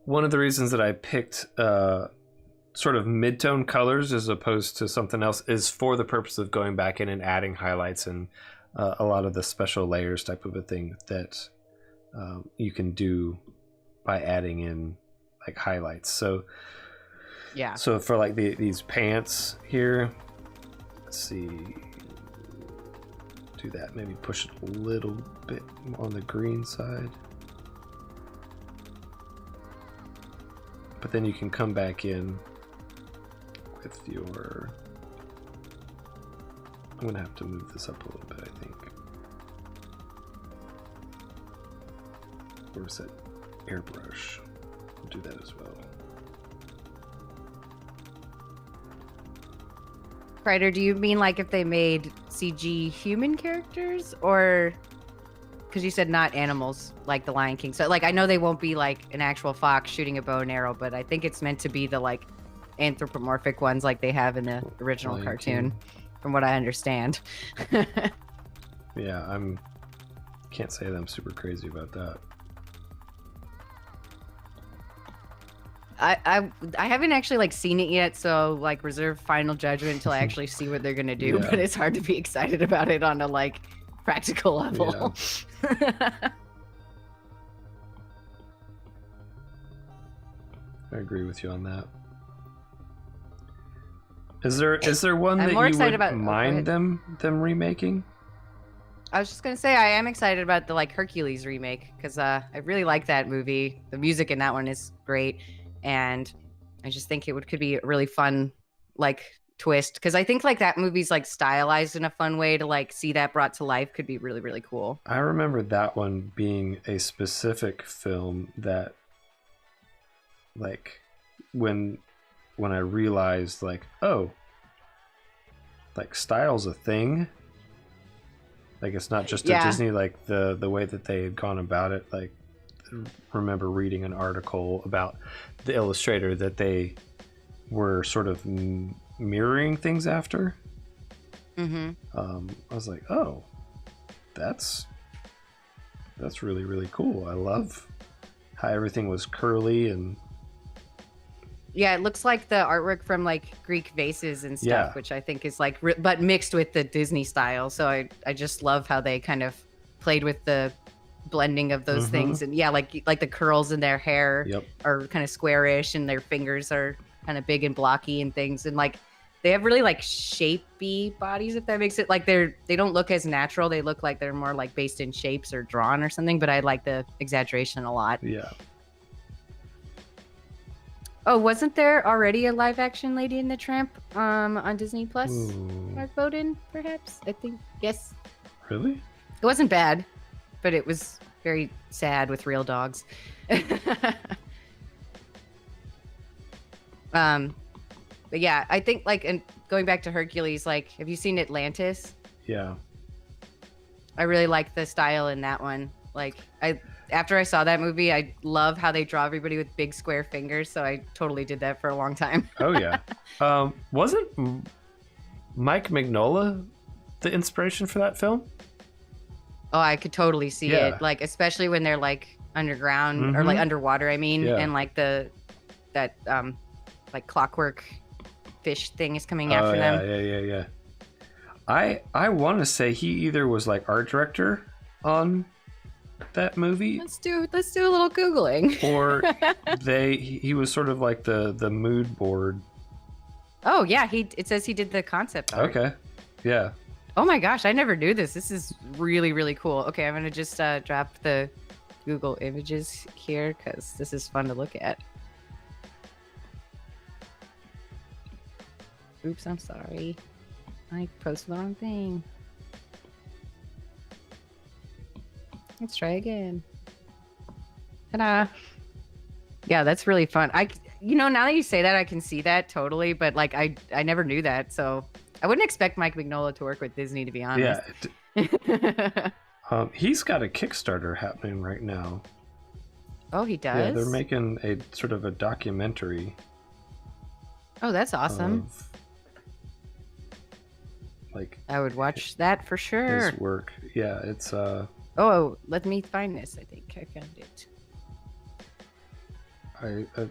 One of the reasons that I picked sort of mid-tone colors as opposed to something else is for the purpose of going back in and adding highlights and a lot of the special layers type of a thing that you can do by adding in like highlights. So for like these pants here, let's see, do that, maybe push it a little bit on the green side. But then you can come back in with your... I'm going to have to move this up a little bit, I think. Or is that airbrush? I'll do that as well. Kreider, do you mean like if they made CG human characters, or... Because you said not animals like the Lion King. So like I know they won't be like an actual fox shooting a bow and arrow, but I think it's meant to be the like anthropomorphic ones like they have in the original Lion cartoon, King. From what I understand. Yeah, can't say that I'm super crazy about that. I haven't actually like seen it yet, so like reserve final judgment until I actually see what they're gonna do. But it's hard to be excited about it on a like practical level. I agree with you on that. Is there one that you would mind them remaking? I was just gonna say I am excited about the like Hercules remake because I really like that movie. The music in that one is great, and I just think it could be a really fun like twist, because I think like that movie's like stylized in a fun way to like see that brought to life could be really, really cool. I remember that one being a specific film that, like, when I realized, like, oh, like, style's a thing. Like, it's not just a Disney, like, the way that they had gone about it. Like, I remember reading an article about the illustrator that they were sort of mirroring things after. Mm-hmm. I was like, oh, that's really, really cool. I love how everything was curly and... Yeah, it looks like the artwork from like Greek vases and stuff, which I think is like, but mixed with the Disney style. So I just love how they kind of played with the blending of those things. And yeah, like the curls in their hair are kind of squarish, and their fingers are kind of big and blocky and things. And like they have really like shapy bodies, if that makes it, like they don't look as natural. They look like they're more like based in shapes or drawn or something. But I like the exaggeration a lot. Yeah. Oh, wasn't there already a live action Lady and the Tramp on Disney Plus? Mark Bowden, perhaps? I think, yes. Really? It wasn't bad, but it was very sad with real dogs. But yeah, I think like, and going back to Hercules, like, have you seen Atlantis? Yeah. I really like the style in that one. Like, after I saw that movie, I love how they draw everybody with big square fingers. So I totally did that for a long time. Oh yeah. Wasn't Mike Mignola the inspiration for that film? Oh, I could totally see it. Like, especially when they're like underground or like underwater, I mean, and like that like clockwork fish thing is coming after them. Yeah. I want to say he either was like art director on that movie. Let's do a little Googling. Or he was sort of like the mood board. Oh yeah, it says he did the concept art. Okay. Yeah. Oh my gosh, I never knew this. This is really, really cool. Okay, I'm gonna just drop the Google images here because this is fun to look at. Oops, I'm sorry. I posted the wrong thing. Let's try again. Ta-da. Yeah, that's really fun. Now that you say that, I can see that totally, but like I never knew that, so I wouldn't expect Mike Mignola to work with Disney, to be honest. Yeah. He's got a Kickstarter happening right now. Oh, he does? Yeah, they're making a sort of a documentary. Oh, that's awesome. Like, I would watch that for sure. His work. Yeah, it's Oh, let me find this. I think I found it.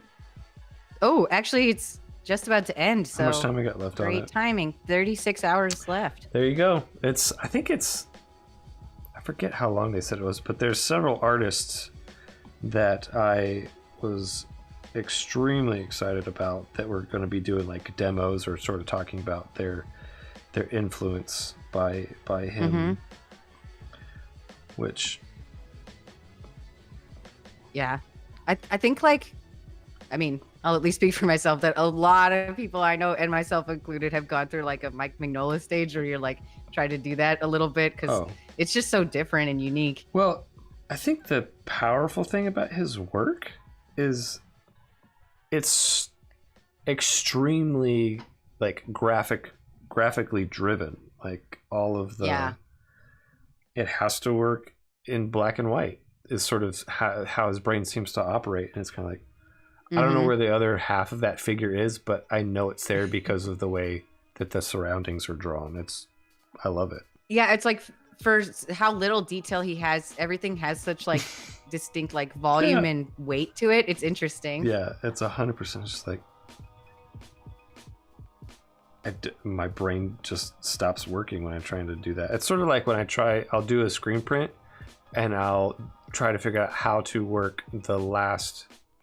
Oh, actually, it's just about to end. So how much time we got left on it? Great timing. 36 hours left. There you go. I forget how long they said it was, but there's several artists that I was extremely excited about that were going to be doing like demos or sort of talking about their influence by him. Which, yeah, I think like, I mean, I'll at least speak for myself that a lot of people I know, and myself included, have gone through like a Mike Mignola stage where you're like trying to do that a little bit because it's just so different and unique. Well, I think the powerful thing about his work is it's extremely like graphically driven. Like all of the it has to work in black and white is sort of how his brain seems to operate. And it's kind of like, I don't know where the other half of that figure is, but I know it's there because of the way that the surroundings are drawn. I love it. Yeah, it's like for how little detail he has, everything has such like distinct like volume and weight to it. It's interesting. Yeah, it's 100% just like, my brain just stops working when I'm trying to do that. It's sort of like when I'll do a screen print and I'll try to figure out how to work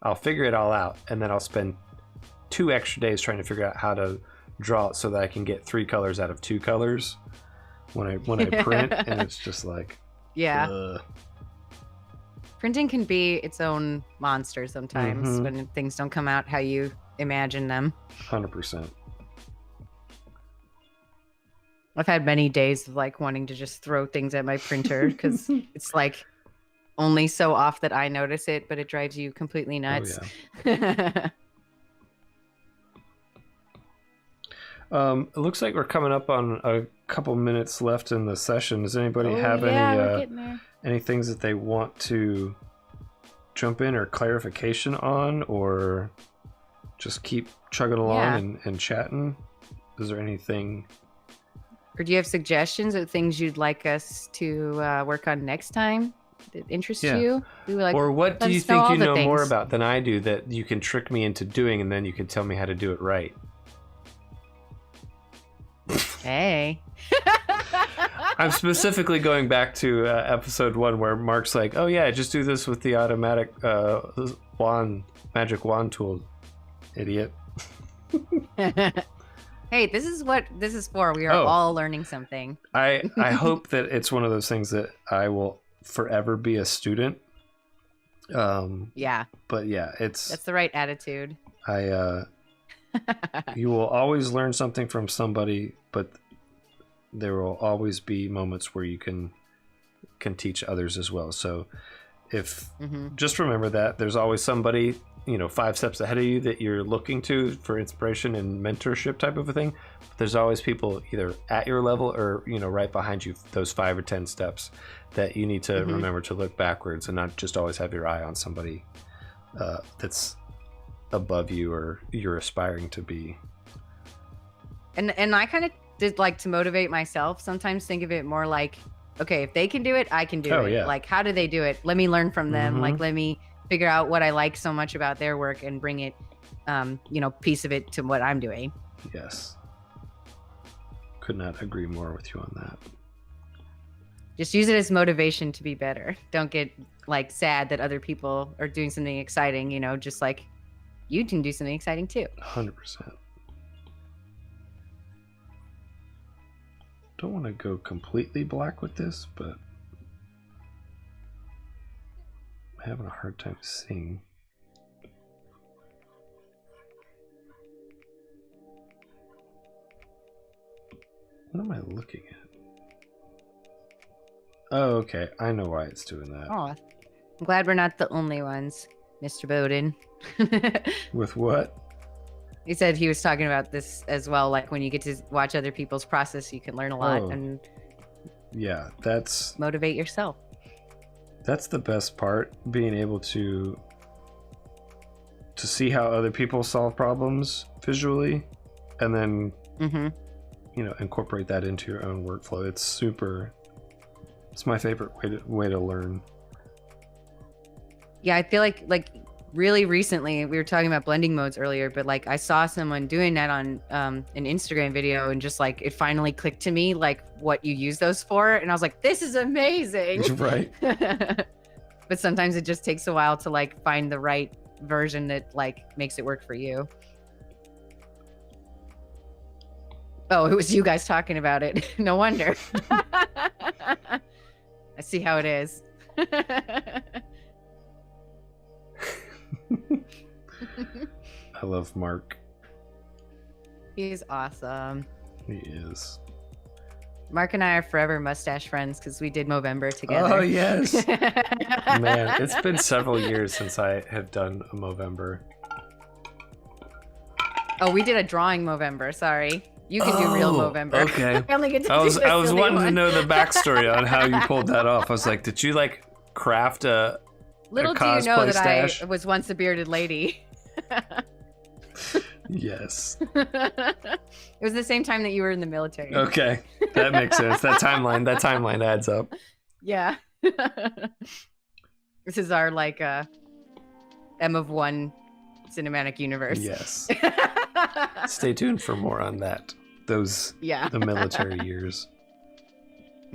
I'll figure it all out, and then I'll spend 2 extra days trying to figure out how to draw it so that I can get 3 colors out of 2 colors when I print, and it's just like, printing can be its own monster sometimes when things don't come out how you imagine them. 100%. I've had many days of like wanting to just throw things at my printer because it's like only so off that I notice it, but it drives you completely nuts. Oh, yeah. It looks like we're coming up on a couple minutes left in the session. Does anybody have any things that they want to jump in or clarification on, or just keep chugging along and chatting? Is there anything? Or do you have suggestions of things you'd like us to work on next time that interest you? We would like, or what do you think you know more about than I do that you can trick me into doing, and then you can tell me how to do it right? Hey. I'm specifically going back to episode 1 where Mark's like, oh yeah, just do this with the automatic magic wand tool, idiot. Hey, this is what this is for. We are all learning something. I hope that it's one of those things that I will forever be a student. Yeah. But yeah, that's the right attitude. You will always learn something from somebody, but there will always be moments where you can teach others as well. So if just remember that there's always somebody, 5 steps ahead of you that you're looking to for inspiration and mentorship type of a thing. But there's always people either at your level or, right behind you, those 5 or 10 steps that you need to remember to look backwards and not just always have your eye on somebody that's above you or you're aspiring to be. And I kind of did like to motivate myself. Sometimes think of it more like, okay, if they can do it, I can do it. Yeah. Like, how do they do it? Let me learn from them. Like, let me figure out what I like so much about their work and bring it, piece of it to what I'm doing. Yes. Could not agree more with you on that. Just use it as motivation to be better. Don't get like sad that other people are doing something exciting, just like you can do something exciting too. 100%. Don't want to go completely black with this, but I'm having a hard time seeing. What am I looking at? Oh, okay. I know why it's doing that. Oh, I'm glad we're not the only ones, Mr. Bowden. With what? He said he was talking about this as well. Like when you get to watch other people's process, you can learn a lot and that's motivate yourself. That's the best part, being able to see how other people solve problems visually, and then incorporate that into your own workflow. It's my favorite way to learn. Yeah, I feel like really recently, we were talking about blending modes earlier, but like I saw someone doing that on an Instagram video, and just like it finally clicked to me like what you use those for, and I was like, this is amazing. Right. But sometimes it just takes a while to like find the right version that like makes it work for you. Oh, it was you guys talking about it. No wonder. I see how it is. I love Mark. He's awesome. He is. Mark and I are forever mustache friends because we did Movember together. Oh, yes. Man, it's been several years since I have done a Movember. Oh, we did a drawing Movember. Sorry. You can do real Movember. Okay. I only get to I was wanting to know the backstory on how you pulled that off. I was like, did you like craft a Little do you know that stash? I was once a bearded lady. Yes. It was the same time that you were in the military. Okay. That makes sense. That timeline adds up. Yeah. This is our like M of 1 cinematic universe. Yes. Stay tuned for more on that. The military years.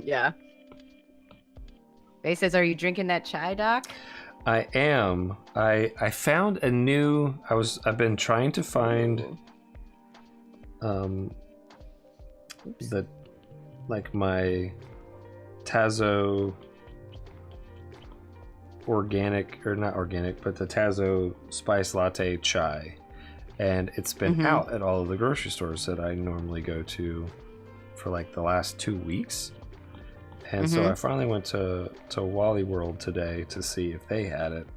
Yeah. Faye says, are you drinking that chai, Doc? I am. I found a new. I've been trying to find my Tazo organic, or not organic, but the Tazo spice latte chai, and it's been out at all of the grocery stores that I normally go to for like the last 2 weeks. And so I finally went to Wally World today to see if they had it.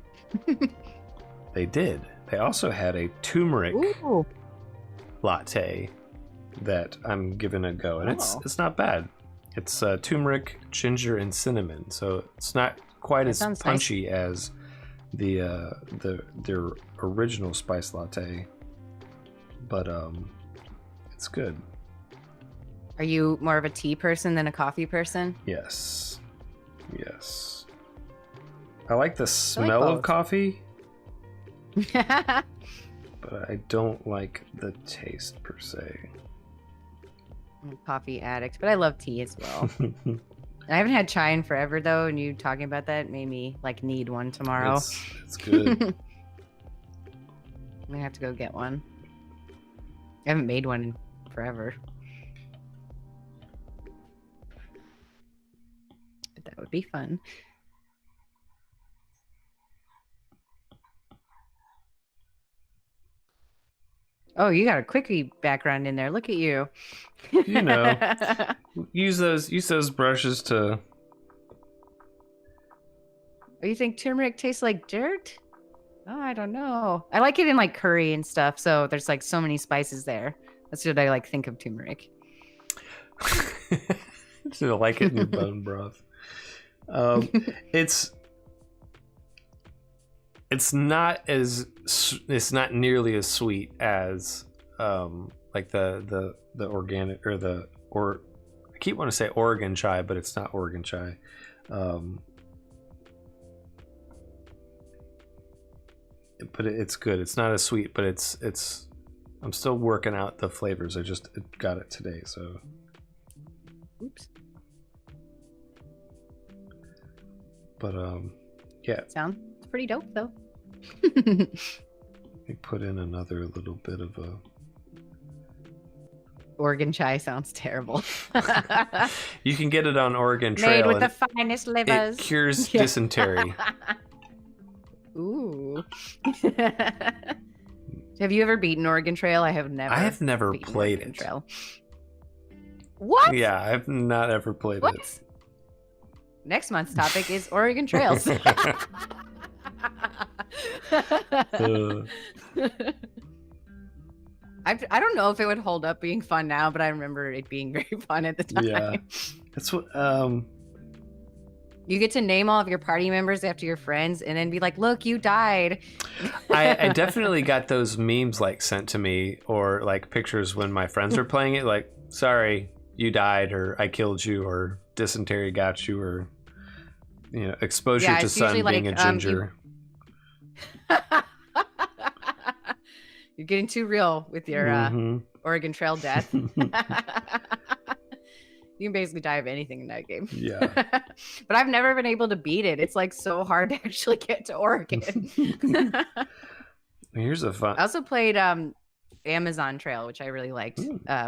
They did. They also had a turmeric latte that I'm giving a go, and it's not bad. It's turmeric, ginger, and cinnamon, so it's not quite as punchy as their original spice latte, but it's good. Are you more of a tea person than a coffee person? Yes. I like the smell of coffee, but I don't like the taste per se. I'm a coffee addict, but I love tea as well. I haven't had chai in forever though, and you talking about that made me like need one tomorrow. It's good. I'm gonna have to go get one. I haven't made one in forever. But that would be fun. Oh, you got a quickie background in there. Look at you. You know, use those brushes to. Oh, you think turmeric tastes like dirt? Oh, I don't know. I like it in like curry and stuff. So there's like so many spices there. That's what I like think of turmeric. So I like it in your bone broth. It's not nearly as sweet as like the organic or I keep wanting to say Oregon chai, but it's not Oregon chai. But it's good. It's not as sweet, but it's I'm still working out the flavors. I just got it today, so. Oops. But yeah. Sounds pretty dope though. Let me put in another little bit of a. Oregon chai sounds terrible. You can get it on Oregon Trail. Made with the finest livers. It cures dysentery. Ooh. Have you ever beaten Oregon Trail? I have never played Oregon it. Trail. What? Yeah, I've not ever played it. Next month's topic is Oregon Trails. I don't know if it would hold up being fun now, but I remember it being very fun at the time. Yeah, that's what. You get to name all of your party members after your friends, and then be like, "Look, you died." I definitely got those memes like sent to me, or like pictures when my friends are playing it. Like, sorry, you died, or I killed you, or dysentery got you, or exposure to sun being a ginger. You're getting too real with your Oregon Trail death. You can basically die of anything in that game. Yeah. But I've never been able to beat it. It's like so hard to actually get to Oregon. Here's a fun. I also played Amazon Trail, which I really liked,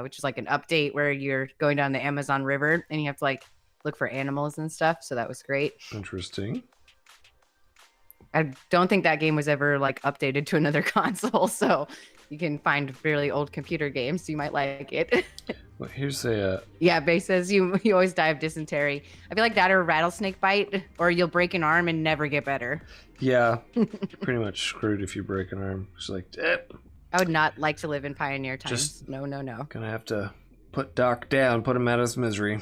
which is like an update where you're going down the Amazon River and you have to like look for animals and stuff. So that was great. Interesting. I don't think that game was ever like updated to another console, so you can find really old computer games. So you might like it. Well, here's a. Yeah, Base says you always die of dysentery. I feel like that or a rattlesnake bite, or you'll break an arm and never get better. Yeah, you're pretty much screwed if you break an arm. It's like, I would not like to live in pioneer times. Just no. Gonna have to put Doc down, put him out of his misery.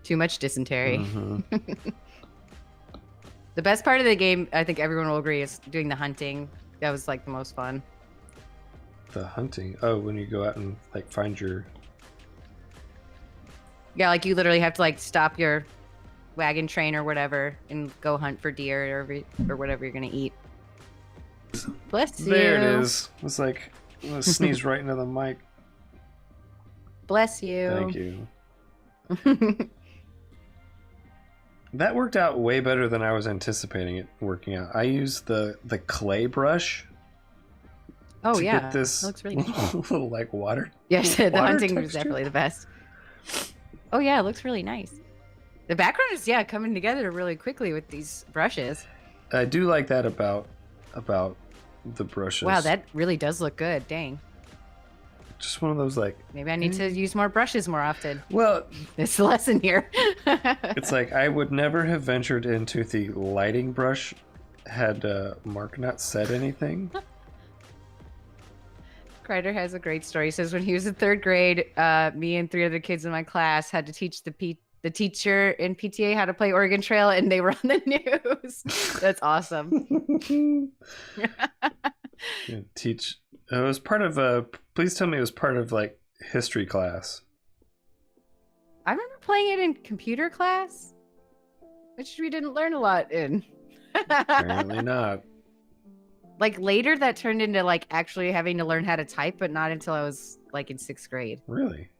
Too much dysentery. Mm-hmm. The best part of the game, I think everyone will agree, is doing the hunting. That was like the most fun. The hunting? Oh, when you go out and like find your. Yeah, like you literally have to like stop your wagon train or whatever and go hunt for deer or whatever you're gonna eat. Bless you. There it is. It's like I'm gonna sneeze right into the mic. Bless you. Thank you. That worked out way better than I was anticipating it working out. I used the clay brush. Oh to yeah, get this that looks really nice. little like water. Yes, the hunting texture. was definitely the best. Oh yeah, it looks really nice. The background is coming together really quickly with these brushes. I do like that about the brushes. Wow, that really does look good. Dang. just one of those like. Maybe I need to use more brushes more often. Well, It's the lesson here. it's like I would never have ventured into the lighting brush had Mark not said anything. Kreider has a great story. He says when he was in third grade, me and 3 other kids in my class had to teach the teacher in PTA how to play Oregon Trail, and they were on the news. That's awesome. Yeah, teach. It was part of a. Please tell me it was part of like history class. I remember playing it in computer class, which we didn't learn a lot in. Apparently not. Like later, that turned into like actually having to learn how to type, but not until I was like in 6th grade. Really?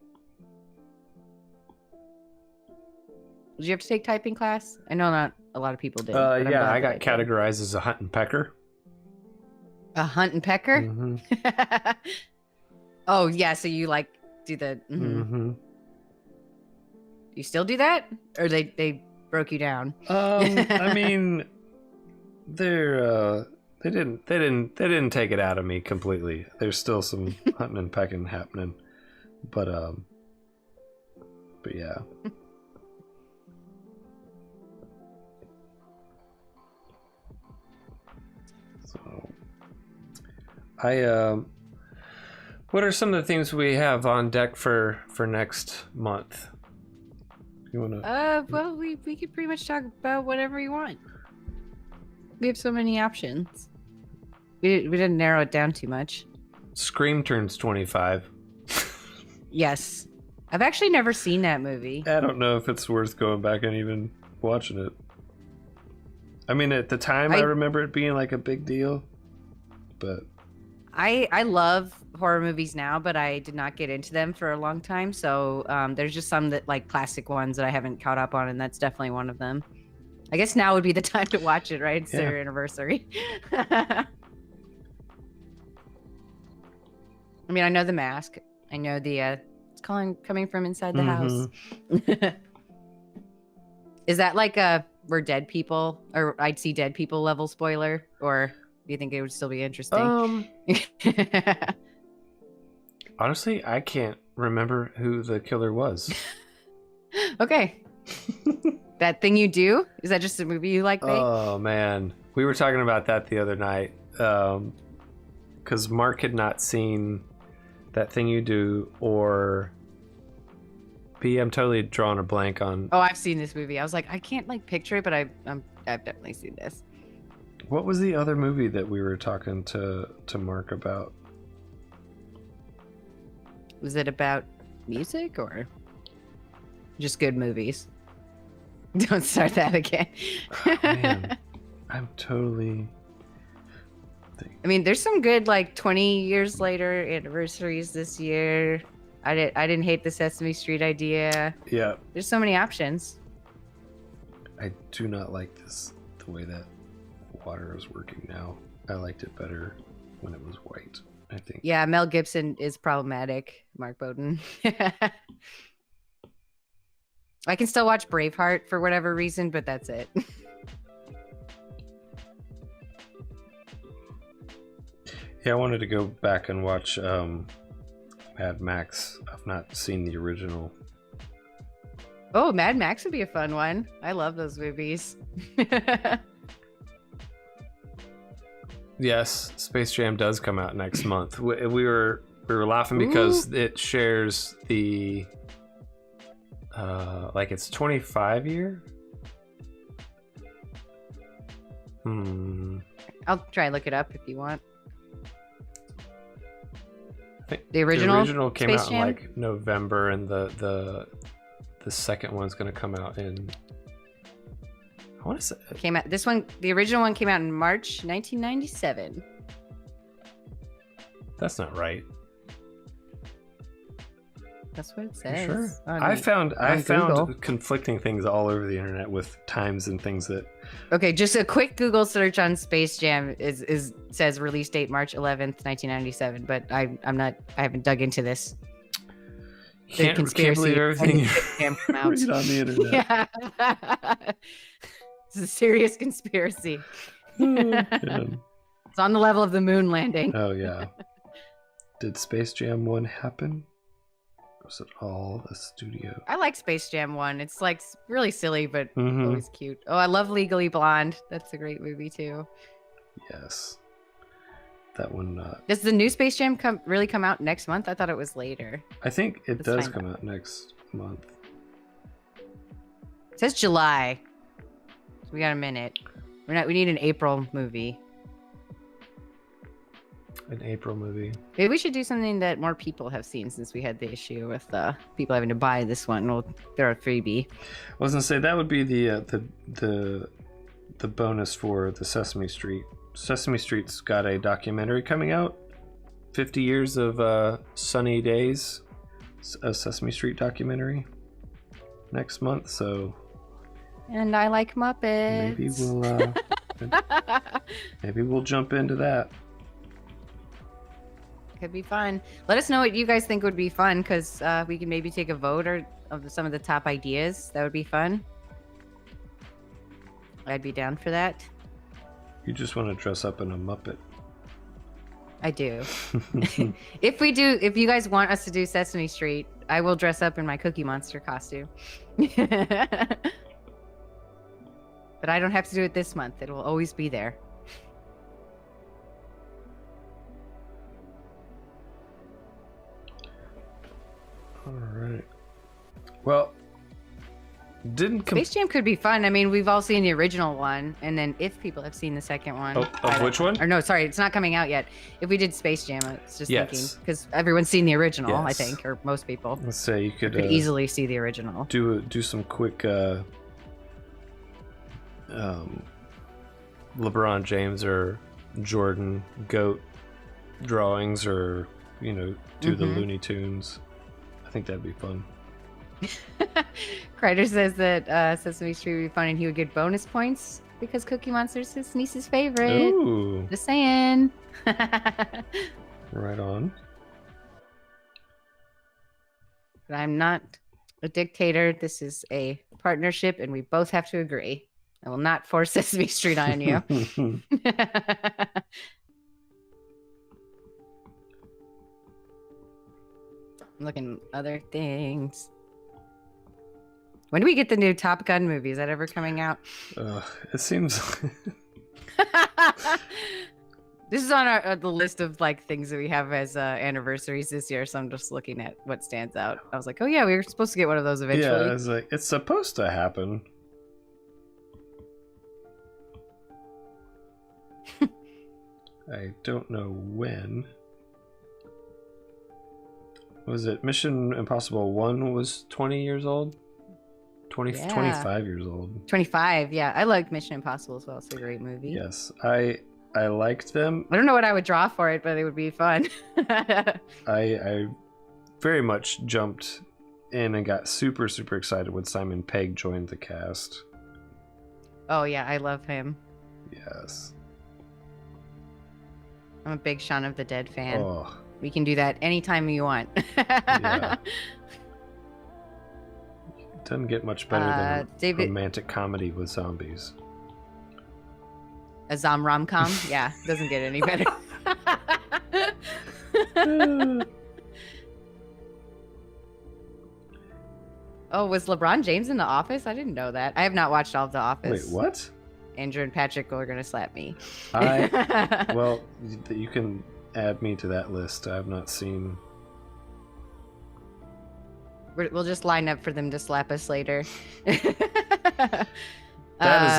Did you have to take typing class? I know not a lot of people did. But Yeah, I got categorized as a hunt and pecker. A hunt and pecker? Mm-hmm. Oh, yeah. So you like do the. Mm-hmm. You still do that? Or they broke you down? I mean, they didn't take it out of me completely. There's still some hunting and pecking happening, but yeah. So, what are some of the things we have on deck for next month? You wanna? Well, we could pretty much talk about whatever you want. We have so many options. We didn't narrow it down too much. Scream turns 25. Yes. I've actually never seen that movie. I don't know if it's worth going back and even watching it. I mean, at the time, I remember it being like a big deal, but I love horror movies now, but I did not get into them for a long time. So there's just some that like classic ones that I haven't caught up on, and that's definitely one of them. I guess now would be the time to watch it, right? It's their anniversary. I mean, I know The Mask. I know the it's coming from inside the house. Is that like a we're dead people or I'd see dead people level spoiler, or do you think it would still be interesting? Honestly, I can't remember who the killer was. Okay. That Thing You Do? Is that just a movie you like, babe? Oh man, we were talking about that the other night because Mark had not seen That Thing You Do, or B. I'm totally drawing a blank on. Oh, I've seen this movie. I was like, I can't like picture it, but I've definitely seen this. What was the other movie that we were talking to Mark about? Was it about music or just good movies? Don't start that again. Oh, man, I'm totally. I mean, there's some good like 20 years later anniversaries this year. I didn't hate the Sesame Street idea. Yeah. There's so many options. I do not like the way that water is working now. I liked it better when it was white, I think. Yeah, Mel Gibson is problematic, Mark Bowden. I can still watch Braveheart for whatever reason, but that's it. Yeah, I wanted to go back and watch Mad Max. I've not seen the original. Oh, Mad Max would be a fun one. I love those movies. Yes, Space Jam does come out next month. We were laughing because it shares the like it's 25 year. I'll try and look it up if you want. I think the original came Space out Jam? in like November, and the second one's going to come out in. I want to say Came out this one. The original one came out in March 1997. that's not right. That's what it says. Sure. On- I found Google. conflicting things all over the internet with times and things that. Okay, just a quick Google search on Space Jam is says release date March 11th, 1997. But I haven't dug into this. Can't believe everything you read on the internet. Yeah. It's a serious conspiracy. Oh, man. It's on the level of the moon landing. Oh yeah. Did Space Jam 1 happen? Was it all the studio? I like Space Jam 1. It's like really silly, but Mhm. always cute. Oh, I love Legally Blonde. That's a great movie too. Yes. That one. Does the new Space Jam really come out next month? I thought it was later. I think it Let's does find come out next month. It says July. So we got a minute. We need an April movie. An April movie. Maybe we should do something that more people have seen since we had the issue with people having to buy this one. We'll throw a freebie. I was gonna say that would be the bonus for the Sesame Street. Sesame Street's got a documentary coming out. 50 years of sunny days. A Sesame Street documentary next month. So. And I like Muppets. Maybe we'll jump into that. Could be fun. Let us know what you guys think would be fun, because we can maybe take a vote of some of the top ideas. That would be fun. I'd be down for that. You just want to dress up in a Muppet. I do. If you guys want us to do Sesame Street, I will dress up in my Cookie Monster costume. But I don't have to do it this month. It will always be there. All right. Well, Space Jam could be fun. I mean, we've all seen the original one, and then if people have seen the second one, of which one? Or no, sorry, it's not coming out yet. If we did Space Jam, I was just thinking, Yes. because everyone's seen the original, I Yes. think, or most people Let's say you could easily see the original. do some quick LeBron James or Jordan GOAT drawings, or do the Looney Tunes. I think that'd be fun. Kreider says that Sesame Street would be fun and he would get bonus points because Cookie Monster's his niece's favorite. Ooh, Just saying. right on. But I'm not a dictator. This is a partnership and we both have to agree. I will not force Sesame Street on you. I'm looking at other things. When do we get the new Top Gun movie? Is that ever coming out? It seems. This is on the list of like things that we have as anniversaries this year. So I'm just looking at what stands out. I was like, oh yeah, we were supposed to get one of those eventually. Yeah, it's like it's supposed to happen. I don't know when. Was it Mission Impossible 1 was 20 years old? 25 years old. 25, yeah. I like Mission Impossible as well. It's a great movie. Yes, I liked them. I don't know what I would draw for it, but it would be fun. I very much jumped in and got super, super excited when Simon Pegg joined the cast. Oh, yeah. I love him. Yes. I'm a big Shaun of the Dead fan. Oh, We can do that anytime you want. yeah. Doesn't get much better than David- romantic comedy with zombies. A Zom rom-com? Yeah, doesn't get any better. Oh, was LeBron James in The Office? I didn't know that. I have not watched all of The Office. Wait, what? Andrew and Patrick are going to slap me. Well, you can add me to that list. I have not seen. We'll just line up for them to slap us later. That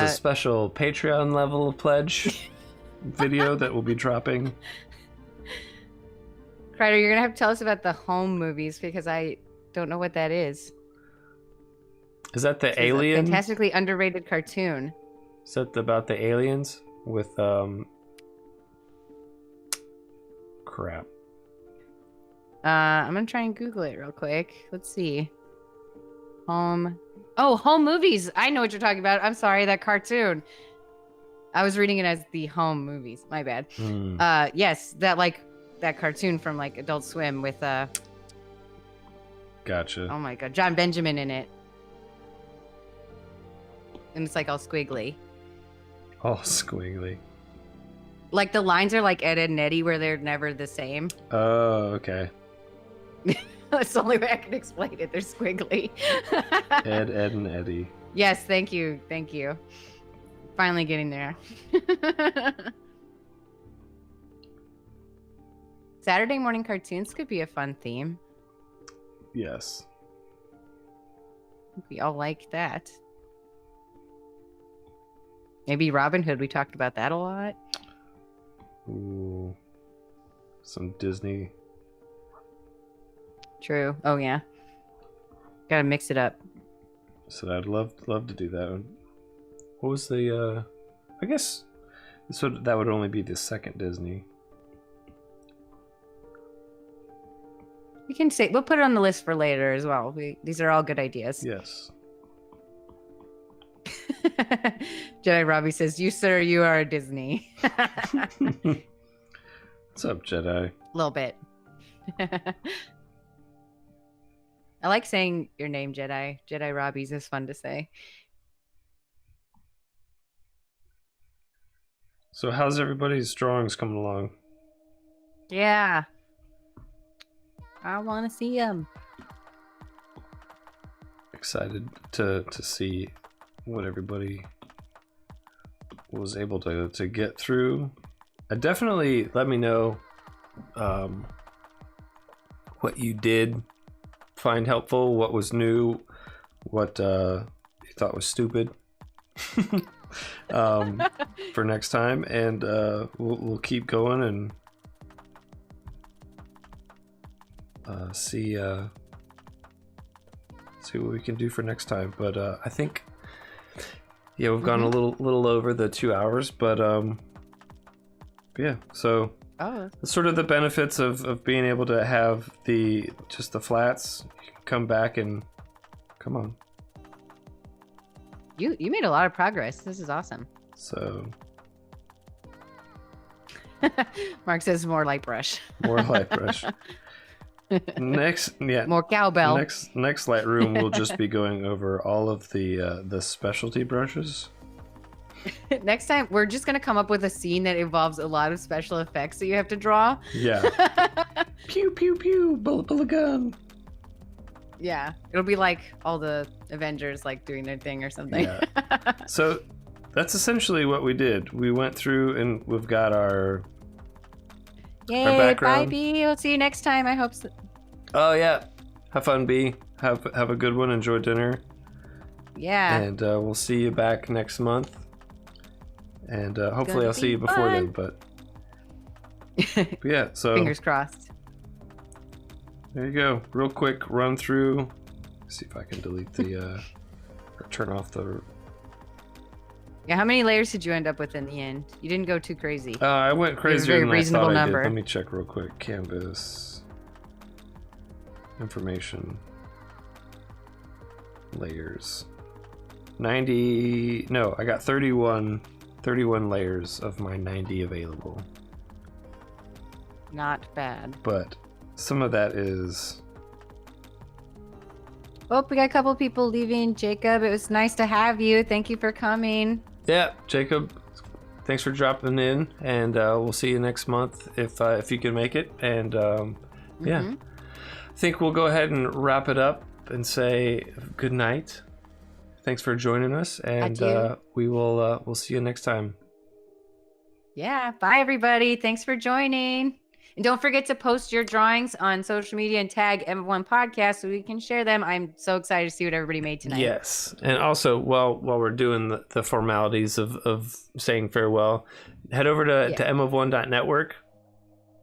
is a special Patreon level pledge video that will be dropping. Kreider, you're going to have to tell us about the home movies because I don't know what that is. Is that the It's alien? a fantastically underrated cartoon. Is that about the aliens with crap? I'm gonna try and Google it real quick. Let's see. Home. Oh, home movies. I know what you're talking about. I'm sorry, that cartoon. I was reading it as the home movies. My bad. Yes, that cartoon from like Adult Swim with Gotcha. oh my god, John Benjamin in it. And it's like all squiggly. Oh, squiggly. Like the lines are like Ed, Ed and Eddie where they're never the same. Oh, okay. That's the only way I can explain it. They're squiggly. Ed, Ed, and Eddie. Yes, thank you. Thank you. Finally getting there. Saturday morning cartoons could be a fun theme. Yes. We all like that. Maybe Robin Hood. We talked about that a lot. Ooh. Some Disney. True. Oh, yeah. Gotta mix it up. So I'd love to do that one. What was the, I guess that would only be the second Disney. We can say, we'll put it on the list for later as well. These are all good ideas. Yes. Jedi Robbie says, "You, sir, you are a Disney." What's up, Jedi? A little bit. I like saying your name, Jedi. Jedi Robbie's is fun to say. So how's everybody's drawings coming along? Yeah. I want to see them. Excited to see what everybody was able to get through. Definitely let me know what you did find helpful, what was new, what you thought was stupid for next time, and we'll keep going and see what we can do for next time. But I think we've gone a little over the 2 hours, but yeah, so sort of the benefits of being able to have just the flats. You can come back and come on. You made a lot of progress. This is awesome. So Mark says more light brush. More light brush. Next, more cowbell. Next Lightroom we'll just be going over all of the specialty brushes. Next time we're just gonna come up with a scene that involves a lot of special effects that you have to draw. Yeah. Pew pew pew, bullet gun. Yeah, it'll be like all the Avengers like doing their thing or something. Yeah. So that's essentially what we did. We went through and we've got our background. Bye, B. We'll see you next time. I hope so. Oh yeah, have fun, B. Have a good one. Enjoy dinner. Yeah. And we'll see you back next month. And hopefully I'll see you before then. But yeah, so fingers crossed. There you go. Real quick run through. See if I can delete the or turn off the. Yeah, how many layers did you end up with in the end? You didn't go too crazy. I went crazier very than reasonable I thought number. I did. Let me check real quick. Canvas. Information. Layers. 90. No, I got 31 layers of my 90 available. Not bad. But some of that is. Oh, we got a couple people leaving. Jacob, it was nice to have you. Thank you for coming. Yeah, Jacob, thanks for dropping in, and we'll see you next month if you can make it. And yeah, I think we'll go ahead and wrap it up and say good night. Thanks for joining us, and we'll see you next time. Yeah, bye everybody. Thanks for joining. And don't forget to post your drawings on social media and tag M1 Podcast so we can share them. I'm so excited to see what everybody made tonight. Yes. And also, while we're doing the formalities of saying farewell, head over to m1.network.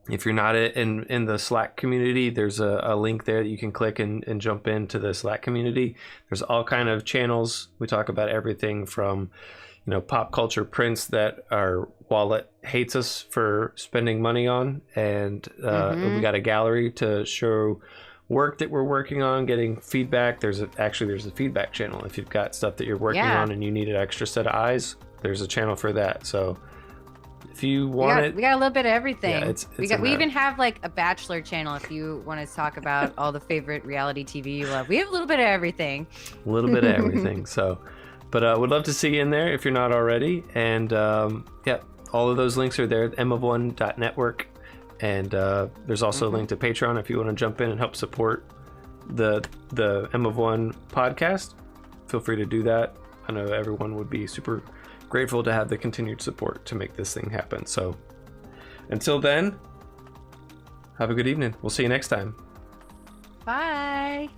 If you're not in the Slack community, there's a link there that you can click and jump into the Slack community. There's all kind of channels. We talk about everything from pop culture prints that our wallet hates us for spending money on, and we got a gallery to show work that we're working on, getting feedback. There's a feedback channel. If you've got stuff that you're working on and you need an extra set of eyes, there's a channel for that. So if you want we got a little bit of everything. Yeah, we even have like a Bachelor channel if you want to talk about all the favorite reality TV you love. We have a little bit of everything. A little bit of everything. So. But would love to see you in there if you're not already. And all of those links are there at mof1.network. And there's also a link to Patreon if you want to jump in and help support the M of One podcast. Feel free to do that. I know everyone would be super grateful to have the continued support to make this thing happen. So until then, have a good evening. We'll see you next time. Bye.